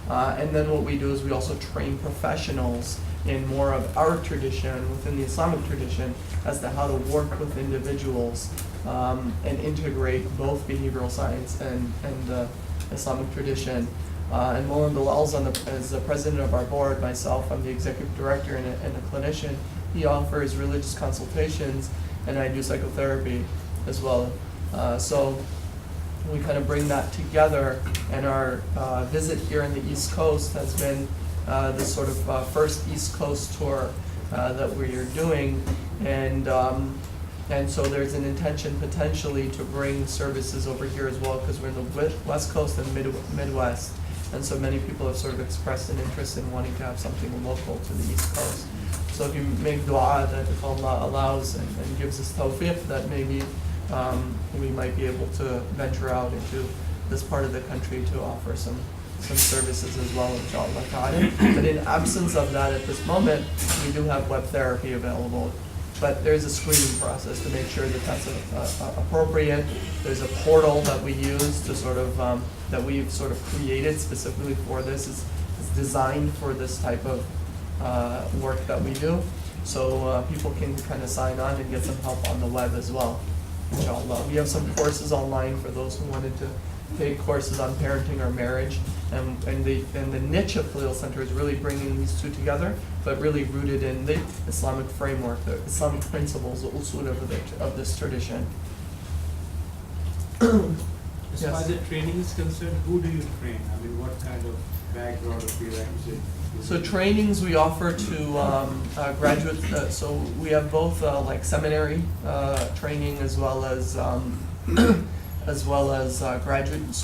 And then what we do is we also train professionals in more of our tradition, within the Islamic tradition, as to how to work with individuals and integrate both behavioral science and Islamic tradition. And Mullen Bilal is the president of our board. Myself, I'm the executive director and a clinician. He offers religious consultations, and I do psychotherapy as well. So we kind of bring that together, and our visit here in the East Coast has been this sort of first East Coast tour that we are doing, and so there's an intention potentially to bring services over here as well, because we're in the West Coast and Midwest, and so many people have sort of expressed an interest in wanting to have something local to the East Coast. So if you make dua that if Allah allows and gives us tawfiq, that maybe we might be able to venture out into this part of the country to offer some services as well, inshallah ta'ala. But in absence of that at this moment, we do have web therapy available. But there's a screening process to make sure that that's appropriate. There's a portal that we use to sort of, that we've sort of created specifically for this. It's designed for this type of work that we do. So people can kind of sign on and get some help on the web as well, inshallah. We have some courses online for those who wanted to take courses on parenting or marriage, and the niche of Khalil Center is really bringing these two together, but really rooted in the Islamic framework, the Islamic principles, the usul of this tradition. As far as Yes. the training is concerned, who do you train? I mean, what kind of background or prerequisite? So trainings we offer to graduates, so we have both like seminary training as well as graduate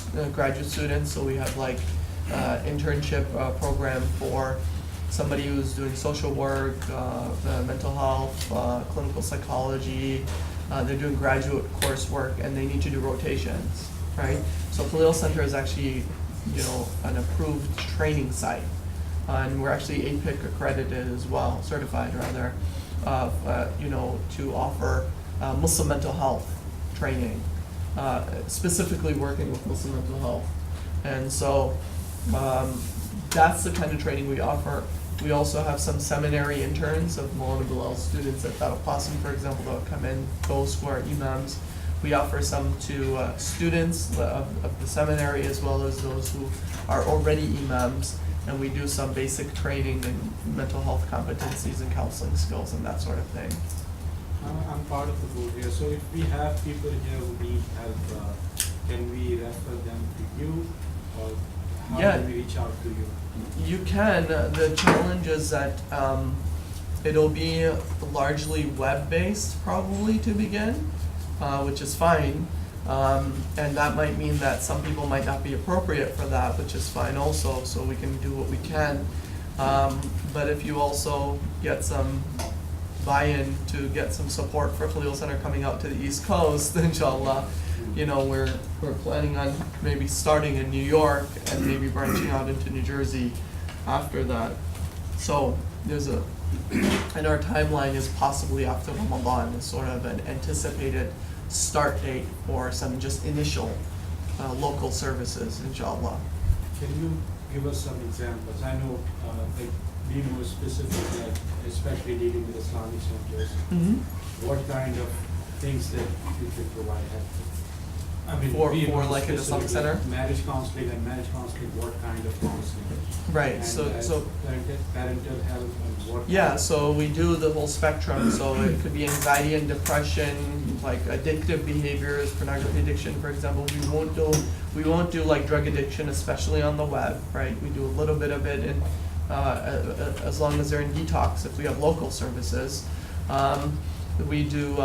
students. So we have like internship program for somebody who's doing social work, mental health, clinical psychology. They're doing graduate coursework and they need to do rotations, right? So Khalil Center is actually, an approved training site. And we're actually APIC accredited as well, certified rather, to offer Muslim mental health training, specifically working with Muslim mental health. And so that's the kind of training we offer. We also have some seminary interns of Maulana Bilal students at Al Qasim, for example, that come in, those who are imams. We offer some to students of the seminary as well as those who are already imams, and we do some basic training in mental health competencies and counseling skills and that sort of thing. I'm part of the board here, so if we have people here who need help, can we refer them to you, or how Yeah. do we reach out to you? You can. The challenge is that it'll be largely web-based probably to begin, which is fine. And that might mean that some people might not be appropriate for that, which is fine also, so we can do what we can. But if you also get some buy-in to get some support for Khalil Center coming out to the East Coast, inshallah, we're planning on maybe starting in New York and maybe branching out into New Jersey after that. So and our timeline is possibly after Ramadan, is sort of an anticipated start date for some just initial local services, inshallah. Can you give us some examples? I know, like, being more specific, like, especially dealing with Islamic centers, what kind of things that you could provide help with? I mean, For be more like an Islamic specific, center? Marriage counseling, what kind of counseling? Right, And so parental health and what? yeah, kind of- so we do the whole spectrum, so it could be anxiety and depression, like addictive behaviors, pornography addiction, for example. We won't do like drug addiction, especially on the web, right? We do a little bit of it in, as long as they're in detox, if we have local services. We do,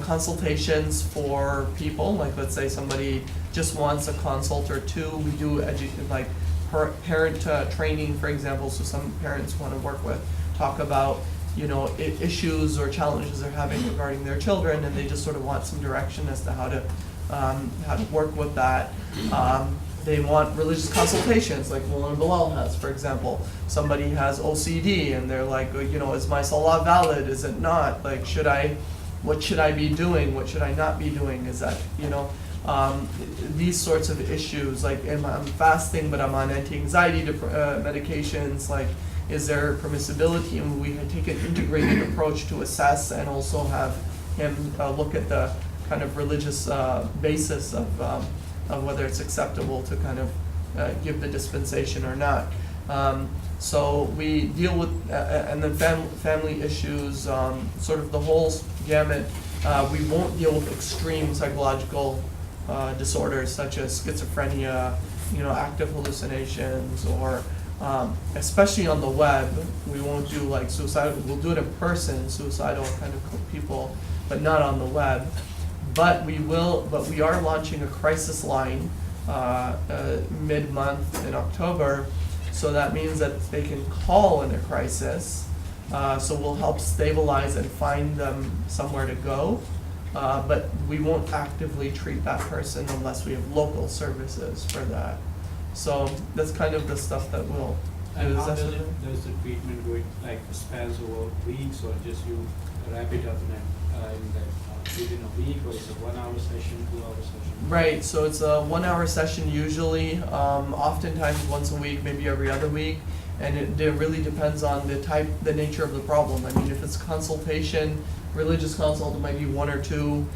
consultations for people, like let's say somebody just wants a consult or two. We do parent training, for example, so some parents want to talk about, issues or challenges they're having regarding their children, and they just sort of want some direction as to how to work with that. They want religious consultations, like Maulana Bilal has, for example. Somebody has OCD, and they're like, is my salah valid? Is it not? Like, what should I be doing? What should I not be doing? Is that, these sorts of issues, like I'm fasting, but I'm on anti-anxiety medications, like, is there permissibility? And we take an integrated approach to assess and also have him look at the kind of religious basis of whether it's acceptable to kind of give the dispensation or not. So we deal with, and then family issues, sort of the whole gamut. We won't deal with extreme psychological disorders such as schizophrenia, active hallucinations, or especially on the web, we won't do like suicidal, we'll do it in person, suicidal kind of people, but not on the web. But we are launching a crisis line mid-month in October, so that means that they can call in a crisis. So we'll help stabilize and find them somewhere to go, but we won't actively treat that person unless we have local services for that. So that's kind of the stuff that we'll do. And Is how that does something? the treatment go, like, spans over weeks, or just you wrap it up within a week, or it's a 1 hour session, 2 hour session? Right, so it's a 1 hour session usually, oftentimes once a week, maybe every other week. And it really depends on the nature of the problem. I mean, if it's consultation, religious consult, it might be one or two.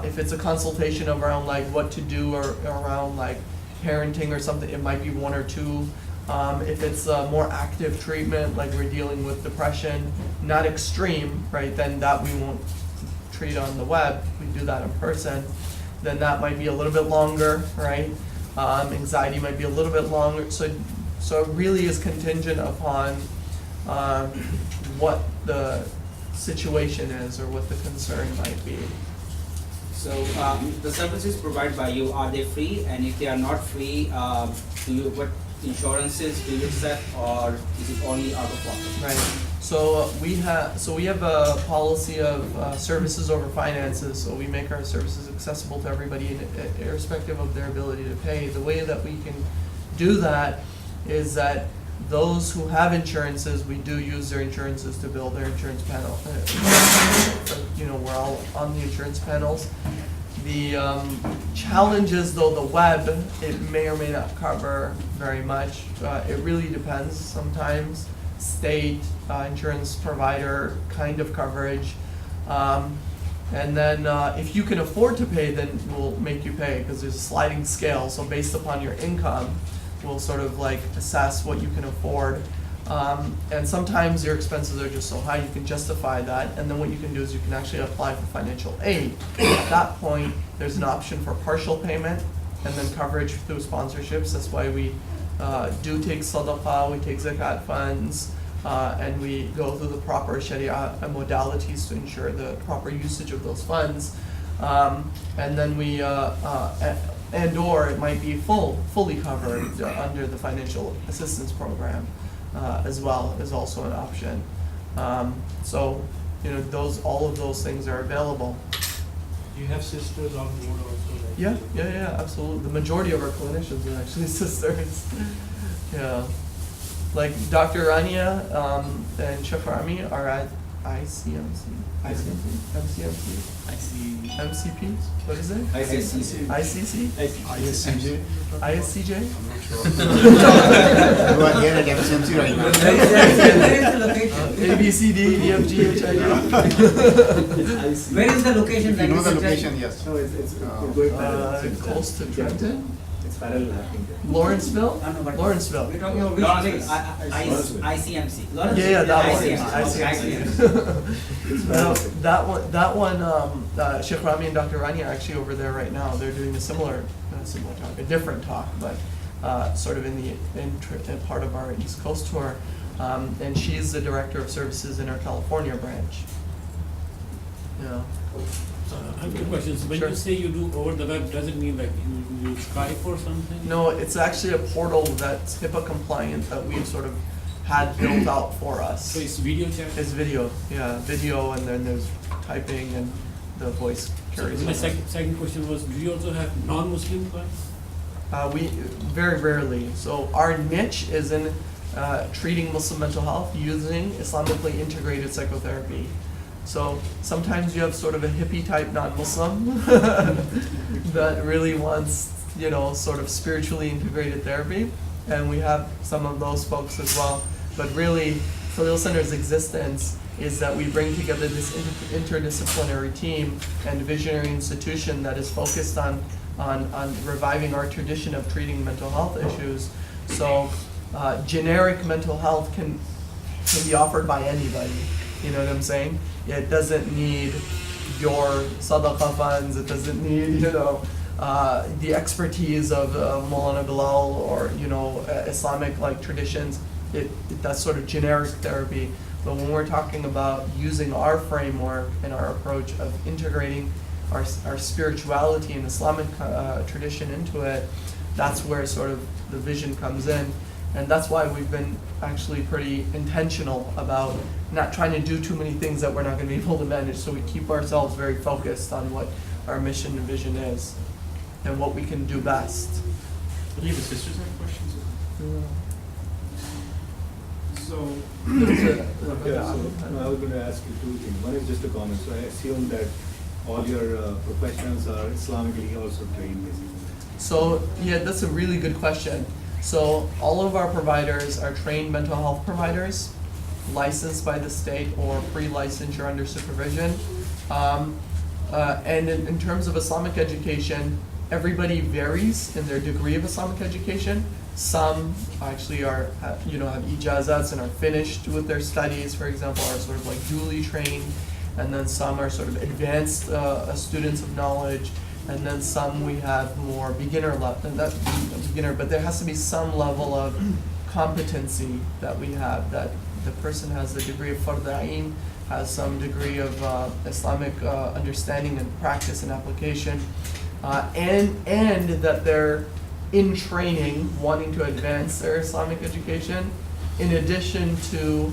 If it's a consultation around like what to do or around like parenting or something, it might be one or two. If it's a more active treatment, like we're dealing with depression, not extreme, right, then that we won't treat on the web, we do that in person, then that might be a little bit longer, right? Anxiety might be a little bit longer, so it really is contingent upon what the situation is or what the concern might be. So the services provided by you, are they free? And if they are not free, what insurances do you accept, or is it only out of pocket? Right. So we have a policy of services over finances. So we make our services accessible to everybody, irrespective of their ability to pay. The way that we can do that is that those who have insurances, we do use their insurances to build their insurance panel. We're all on the insurance panels. The challenge is, though, the web, it may or may not cover very much. It really depends sometimes. State, insurance provider kind of coverage. And then if you can afford to pay, then we'll make you pay, because there's a sliding scale. So based upon your income, we'll sort of like assess what you can afford. And sometimes your expenses are just so high you can justify that, and then what you can do is you can actually apply for financial aid. At that point, there's an option for partial payment and then coverage through sponsorships. That's why we do take sadaqah, we take zakat funds, and we go through the proper sharia modalities to ensure the proper usage of those funds. And then we or it might be fully covered under the financial assistance program. As well is also an option. So, all of those things are available. Do you have sisters on board also? Like Yeah, absolutely. The majority of our clinicians are actually sisters. Yeah. Like Dr. Rania and Sheikh Rami are at ICMC. MCP? What is it? ICC. ICC? ISCJ. ISCJ? I'm not sure. You are here at MCMC right now. A, B, C, D, E, F, G, H, I, J. Where is the location? If you know the location, yes. No, it's going parallel. Close to Trenton? It's parallel happening there. Lawrenceville? No, but Lawrenceville. we're talking about Lawrence. ICMC. Yeah, that one. ICMC. That one, Sheikh Rami and Dr. Rani are actually over there right now. They're doing a similar talk, a different talk, but sort of in part of our East Coast tour. And she's the director of services in our California branch. Yeah. I have two questions. When Sure. you say you do over the web, does it mean like you use Skype or something? No, it's actually a portal that's HIPAA compliant that we've sort of had built out for us. So it's video chat? It's video, video, and then there's typing and the voice carries My on. second question was, do you also have non-Muslim clients? We very rarely. So our niche is in treating Muslim mental health using Islamically integrated psychotherapy. So sometimes you have sort of a hippie type non-Muslim that really wants, sort of spiritually integrated therapy, and we have some of those folks as well. But really, Khalil Center's existence is that we bring together this interdisciplinary team and visionary institution that is focused on reviving our tradition of treating mental health issues. So generic mental health can be offered by anybody. You know what I'm saying? It doesn't need your sadaqah funds. It doesn't need, the expertise of Maulana Bilal or, Islamic traditions. That's sort of generic therapy. But when we're talking about using our framework and our approach of integrating our spirituality and Islamic tradition into it, that's where sort of the vision comes in. And that's why we've been actually pretty intentional about not trying to do too many things that we're not going to be able to manage. So we keep ourselves very focused on what our mission and vision is and what we can do best. Do the sisters have questions? So, I was going to ask you two things. One is just a comment. So I assume that all your professionals are Islamically also trained, basically. So yeah, that's a really good question. So all of our providers are trained mental health providers, licensed by the state or pre-licensure under supervision. And in terms of Islamic education, everybody varies in their degree of Islamic education. Some actually have ijazats and are finished with their studies, for example, are sort of like duly trained, and then some are sort of advanced students of knowledge, and then some we have more beginner level, not beginner, but there has to be some level of competency that we have, that the person has a degree of Fard Ain, has some degree of Islamic understanding and practice and application, and that they're in training, wanting to advance their Islamic education, in addition to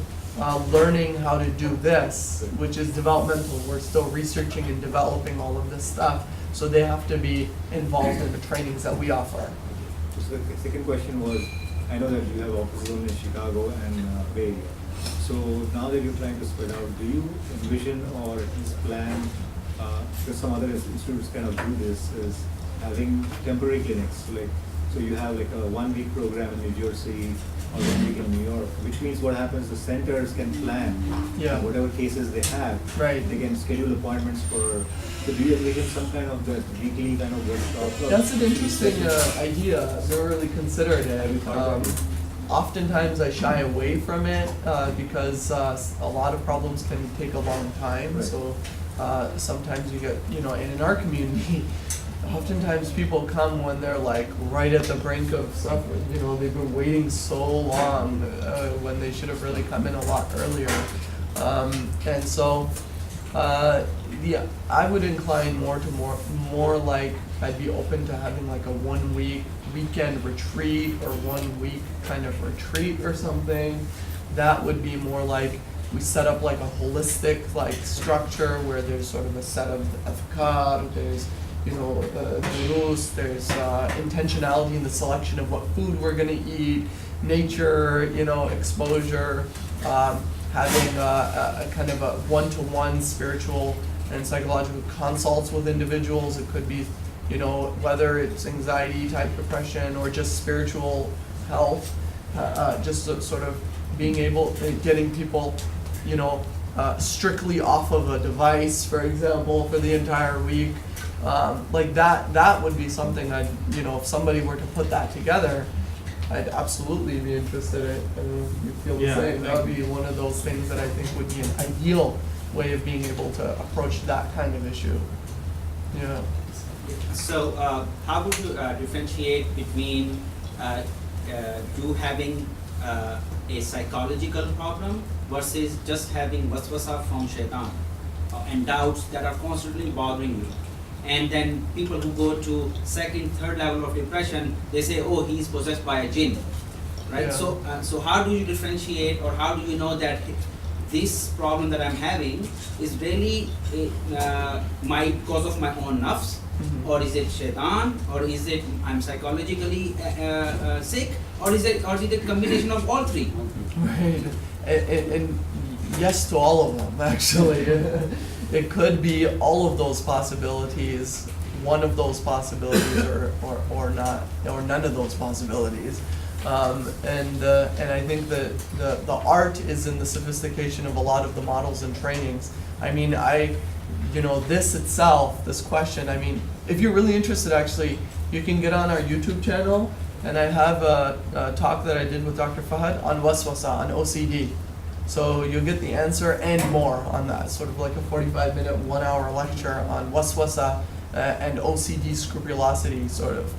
learning how to do this, which is developmental. We're still researching and developing all of this stuff, so they have to be involved in the trainings that we offer. So the second question was, I know that you have offices in Chicago and Bay Area. So now that you're trying to spread out, do you envision or at least plan, because some other institutes kind of do this, is having temporary clinics, so you have like a 1 week program in New Jersey or 1 week in New York, which means what happens, the centers can plan whatever cases they have. Right. They can schedule appointments for, so do you envision some kind of that weekly kind of workshop? That's an interesting idea. I've never really considered it. Oftentimes I shy away from it because a lot of problems can take a long time. Right. So sometimes you get, and in our community, oftentimes people come when they're like right at the brink of suffering. They've been waiting so long when they should have really come in a lot earlier. And so, I would incline more like I'd be open to having like a 1 week weekend retreat or 1 week kind of retreat or something. That would be more like we set up like a holistic like structure where there's sort of a set of afkar, there's durus, there's intentionality in the selection of what food we're gonna eat, nature, exposure, having a kind of a one-to-one spiritual and psychological consults with individuals. It could be, whether it's anxiety type depression or just spiritual health, just sort of being able, getting people, strictly off of a device, for example, for the entire week. Like that would be something I'd, if somebody were to put that together, I'd absolutely be interested in. I don't know if you feel the same. That would be one of those things that I think would be an ideal way of being able to approach that kind of issue. Yeah. So, how would you differentiate between you having a psychological problem versus just having waswasa from shaitan and doubts that are constantly bothering you? And then people who go to second, third level of depression, they say, oh, he's possessed by a jinn, right? Yeah. So how do you differentiate, or how do you know that this problem that I'm having is really because of my own nafs, or is it shaitan, or is it I'm psychologically sick, or is it a combination of all three? Right, and yes to all of them, actually. It could be all of those possibilities, one of those possibilities, or not, or none of those possibilities. And I think that the art is in the sophistication of a lot of the models and trainings. I mean, this itself, this question, I mean, if you're really interested, actually, you can get on our YouTube channel, and I have a talk that I did with Dr. Fahad on waswasa, on OCD. So you'll get the answer and more on that, sort of like a 45-minute, 1 hour lecture on waswasa and OCD scrupulosity, sort of.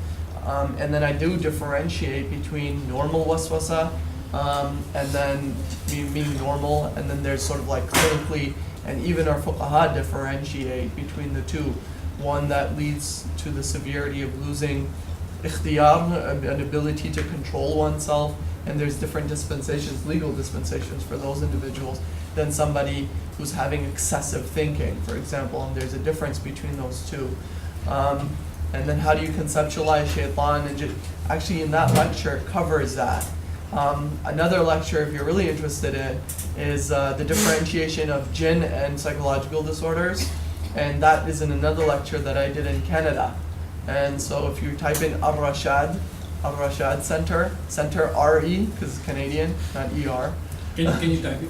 And then I do differentiate between normal waswasa and then being normal, and then there's sort of like clinically, and even our fuqaha differentiate between the two. One that leads to the severity of losing ikhtiyar, an ability to control oneself, and there's different dispensations, legal dispensations for those individuals, than somebody who's having excessive thinking, for example, and there's a difference between those two. And then how do you conceptualize shaitan? And actually in that lecture it covers that. Another lecture, if you're really interested in, is the differentiation of jinn and psychological disorders, and that is in another lecture that I did in Canada. And so if you type in Ar-Rashad, Al Rashad Center, Center RE, because it's Canadian, not ER. Can you type it?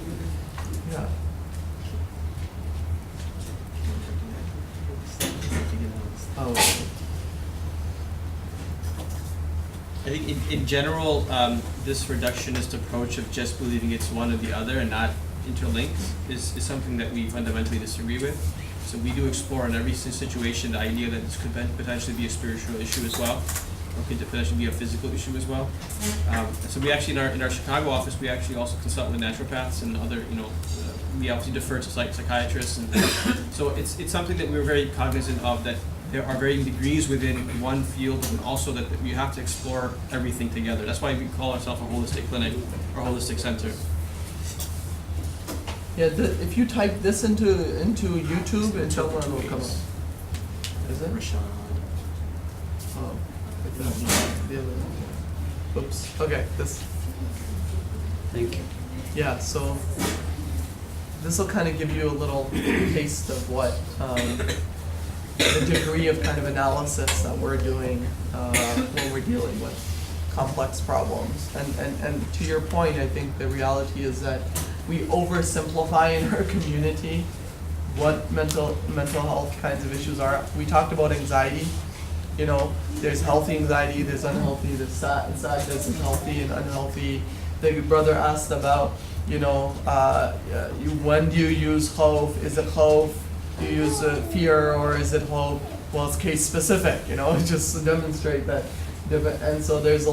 Yeah. Oh. I think in general, this reductionist approach of just believing it's one or the other and not interlinked is something that we fundamentally disagree with. So we do explore in every situation the idea that this could potentially be a spiritual issue as well, or could potentially be a physical issue as well. So we actually, in our Chicago office, we actually also consult with naturopaths and other, we obviously defer to psychiatrists. And so it's something that we're very cognizant of, that there are varying degrees within one field, and also that we have to explore everything together. That's why we call ourselves a holistic clinic or holistic center. Yeah, if you type this into YouTube, inshallah it'll come up. Is it? Oh. The other one. Oops. Okay, this. Thank you. Yeah, so this will kind of give you a little taste of what the degree of kind of analysis that we're doing when we're dealing with complex problems. And to your point, I think the reality is that we oversimplify in our community what mental health kinds of issues are. We talked about anxiety. There's healthy anxiety, there's unhealthy, there's sadness and healthy and unhealthy. The brother asked about, when do you use khawf? Is it khawf? Do you use fear, or is it hope? Well, it's case specific, just to demonstrate that. And so there's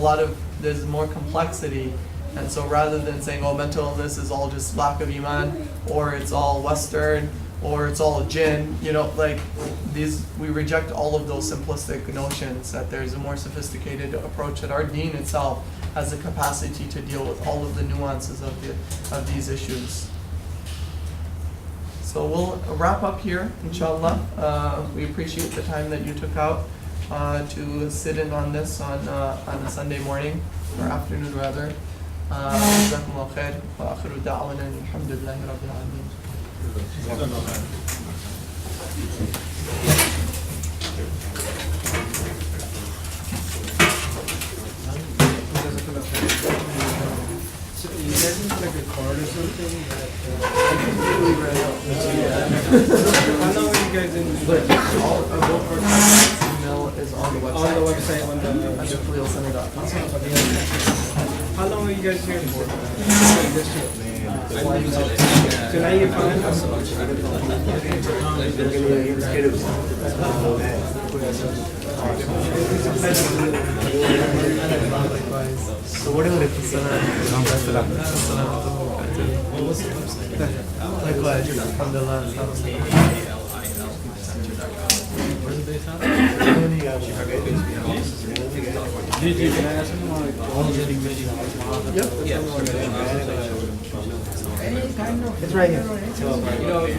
more complexity. And so rather than saying, mental illness is all just lack of iman, or it's all Western, or it's all jinn, we reject all of those simplistic notions, that there's a more sophisticated approach, that our deen itself has the capacity to deal with all of the nuances of these issues. So we'll wrap up here, inshallah. We appreciate the time that you took out to sit in on this on a Sunday morning, or afternoon rather. جزاكم الله خير وآخر دعوانا الحمد لله رب العالمين. So you guys need like a card or something that how long are you guys in? All of our email is on the website. On the website, on the KhalilCenter.com. How long are you guys here for? Tonight you're fine? So whatever it is, likewise, alhamdulillah. It's right here. So,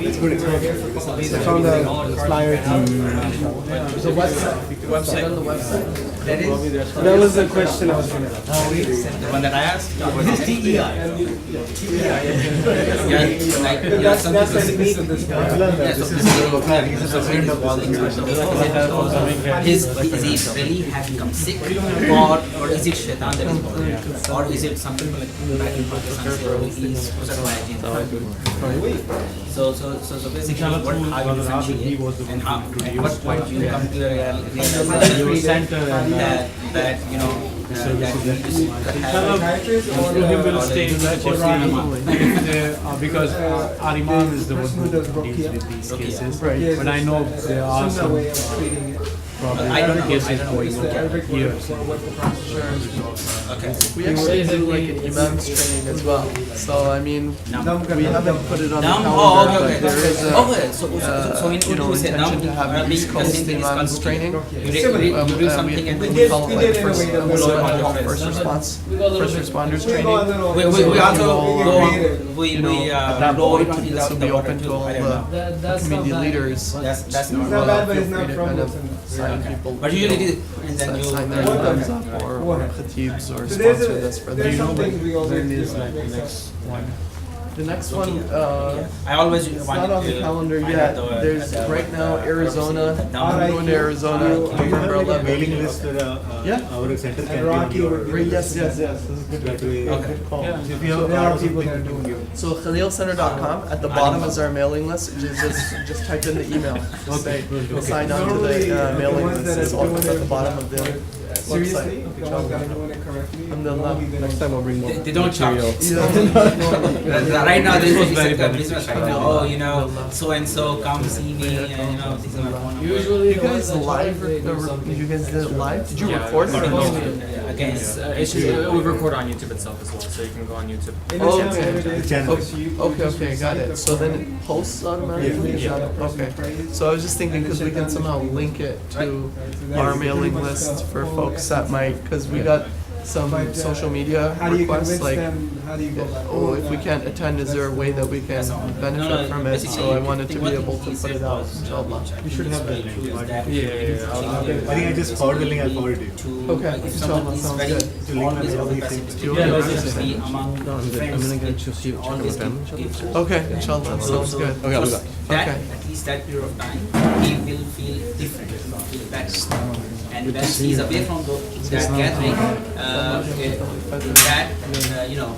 it's good. It's on the flyer. The website. On the website. That was the question I was going to ask. The one that I asked? This is TEI. Is he really have become sick, or is it shaitan that is bothering him? Or is it something like back in Pakistan, so he's possessed by a jinn? So basically, how you differentiate and at what point you come to a realization that He will stay in because our Imam is the one who deals with these cases. But I know there are some probably cases going on here. Okay. We actually do like an imams training as well. So I mean, we haven't put it on the calendar, but there is a intention to have East Coast imams training. We call it like first responders training. We also This will be open to all the community leaders. That's It's not bad, but it's not Kind from of sign people. But usually, and then you. Sign their thumbs up or khatibs or So there's sponsor this for them. something we always When do. is like the next one? The next one, I always it's wanted not on the to calendar find yet. out There's right now Arizona. I'm going to Arizona Do you have November like a 11th. mailing list where Yeah. our center can And Rocky be on would your... be- Yes, yes, yes. This is good. Okay. Good call. So if you have So a there card are or people something, that are doing it. So KhalilCenter.com, at the bottom is our mailing list. Just type in the email. Just say, sign on to Normally, the the mailing ones list. that It's are all doing at it, the bottom of the Seriously, website. the ones that are doing it correctly. Alhamdulillah. maybe they Next don't- time I'll bring more. They don't charge. Yeah. Right now, this was is very a beneficial. business right now. Oh, you know, so and so come see me, and you know, this is my phone number. Usually, You guys live? You guys did it live? Did you record it? Again, we record on YouTube itself as well, so you can go on YouTube. Oh, Anytime okay. there is Channel. a you- Okay, got it. So then it posts automatically? Is that it? Okay. So I was just thinking, because we can somehow link it to our mailing list for folks that might, because we got some social media How do you requests, convince like, them? How do you go about oh, if we can't attend, is there a way that we can benefit from it? So I wanted to be able to put it out, inshallah. You should have that link. Yeah. I think I just forwarded the link, I'll forward it to you. Okay, if inshallah, someone is sounds very good. To link always and all very these things. pessimistic, Yeah, always be among friends with always give Okay, inshallah, sounds good. Okay, I'll be back. That, Okay. at least that period of time, he will feel different, he will feel better. And when he's away from that gathering, you know,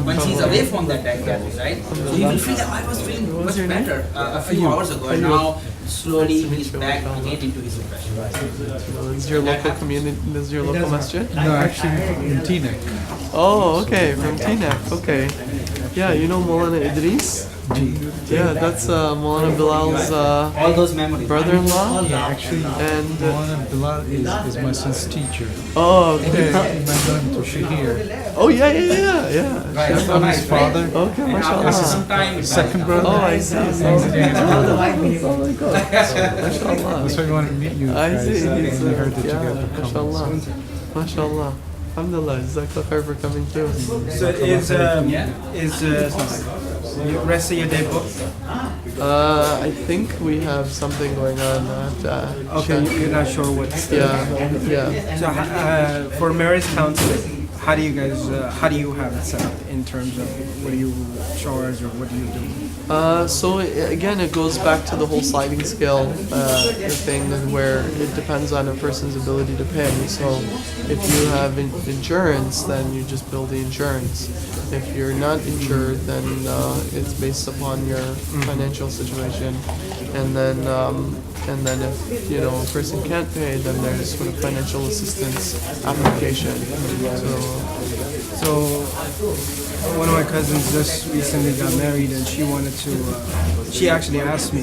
when he's away from that gathering, right? So he will feel that I was feeling much better a few hours ago, and now slowly he's back again into his depression. Is your local community, is your local masjid? No, actually, in Teaneck. Oh, okay, from Teaneck, okay. Yeah, you know Maulana Idris? Yeah, that's Maulana Bilal's All those memories. brother-in-law? Actually, And, Maulana Bilal is my son's teacher. oh, He okay. went to Shahir. Oh, yeah. Right, so I'm nice, his father. Okay, And after mashallah. some time, Second brother. Oh, I see. Oh my God. Mashallah. That's why we wanted to meet you I guys. see. And He's, we heard that you yeah, guys were coming. mashallah. Mashallah. Alhamdulillah. Jazakallah khair for coming too. So is the rest of your day booked? I think we have something going on at, Okay, you're not sure what's. yeah. So for marriage counseling, how do you guys? How do you have it set up in terms of what do you charge or what do you do? Again, it goes back to the whole sliding scale thing where it depends on a person's ability to pay. So if you have insurance, then you just bill the insurance. If you're not insured, then it's based upon your financial situation. And then if a person can't pay, then there's sort of financial assistance application. So one of my cousins just recently got married, and she wanted to. She actually asked me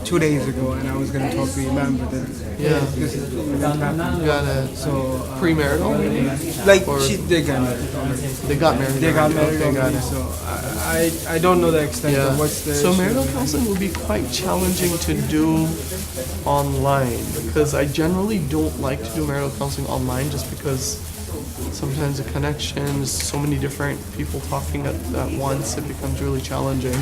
2 days ago, and I was going to talk to Imam, but then Yeah. this You got it. So Premarital? like Or- they got married. They got married. They got married Okay, got already, it. so I don't know the extent Yeah. of what's the. So issue. marital counseling would be quite challenging to do online because I generally don't like to do marital counseling online just because sometimes the connections, so many different people talking at once, it becomes really challenging.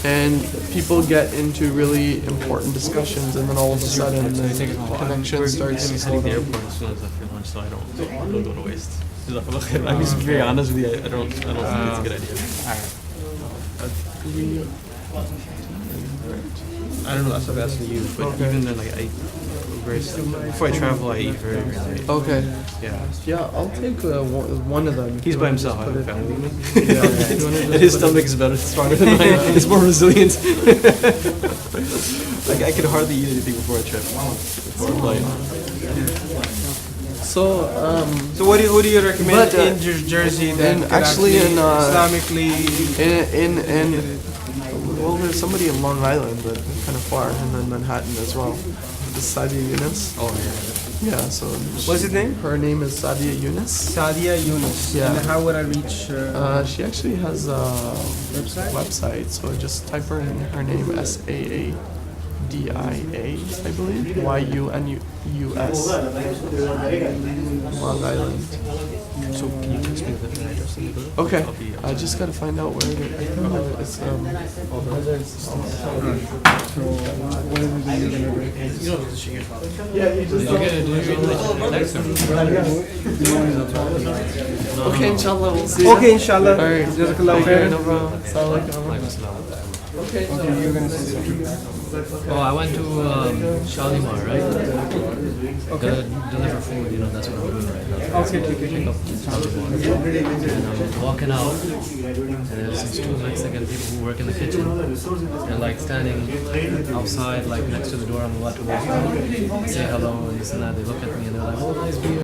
And people get into really important discussions and then all of a sudden the connection starts to slow down. As soon as I feel lunch, so I don't go to waste. I'm just very honest with you. I don't think it's a good idea. I don't know. That's what I'm asking you. But Okay. even then, like before I travel, I eat very, very late. Okay. Yeah. Yeah, I'll take one of them. He's You by wanna just himself. I put have a it- family with me. Yeah, you wanna just And his put it- stomach is better, stronger than mine. It's more resilient. Like I could hardly eat anything before a trip. Before a flight. So, So what do you recommend But, in Jersey that in- could actually in, Islamically? well, there's somebody in Long Island, but kind of far, and then Manhattan as well. This is Sadia Yunus. Oh yeah. Yeah, so What's his name? her name is Sadia Yunus. Sadia Yunus. Yeah. And how would I reach? She actually has a website, so just type her name SAADIA, I believe. YUNUS. Long Island. So can you text me that? Okay, I just gotta find out where it is. Okay, inshallah, we'll see. Okay, inshallah. Alright, Jazakallah khair. no problem. Assalamu Okay, you're gonna say something. Oh, I went to Shalimar, right? Okay. Deliver food, you know, that's what I'm doing right now. Okay, take it. Pick up Shalimar. And I'm walking out, and there's these two Mexican people who work in the kitchen. They're like standing outside, like next to the door. I'm about to walk out, say hello and this and that. They look at me and they're like, oh, nice beer.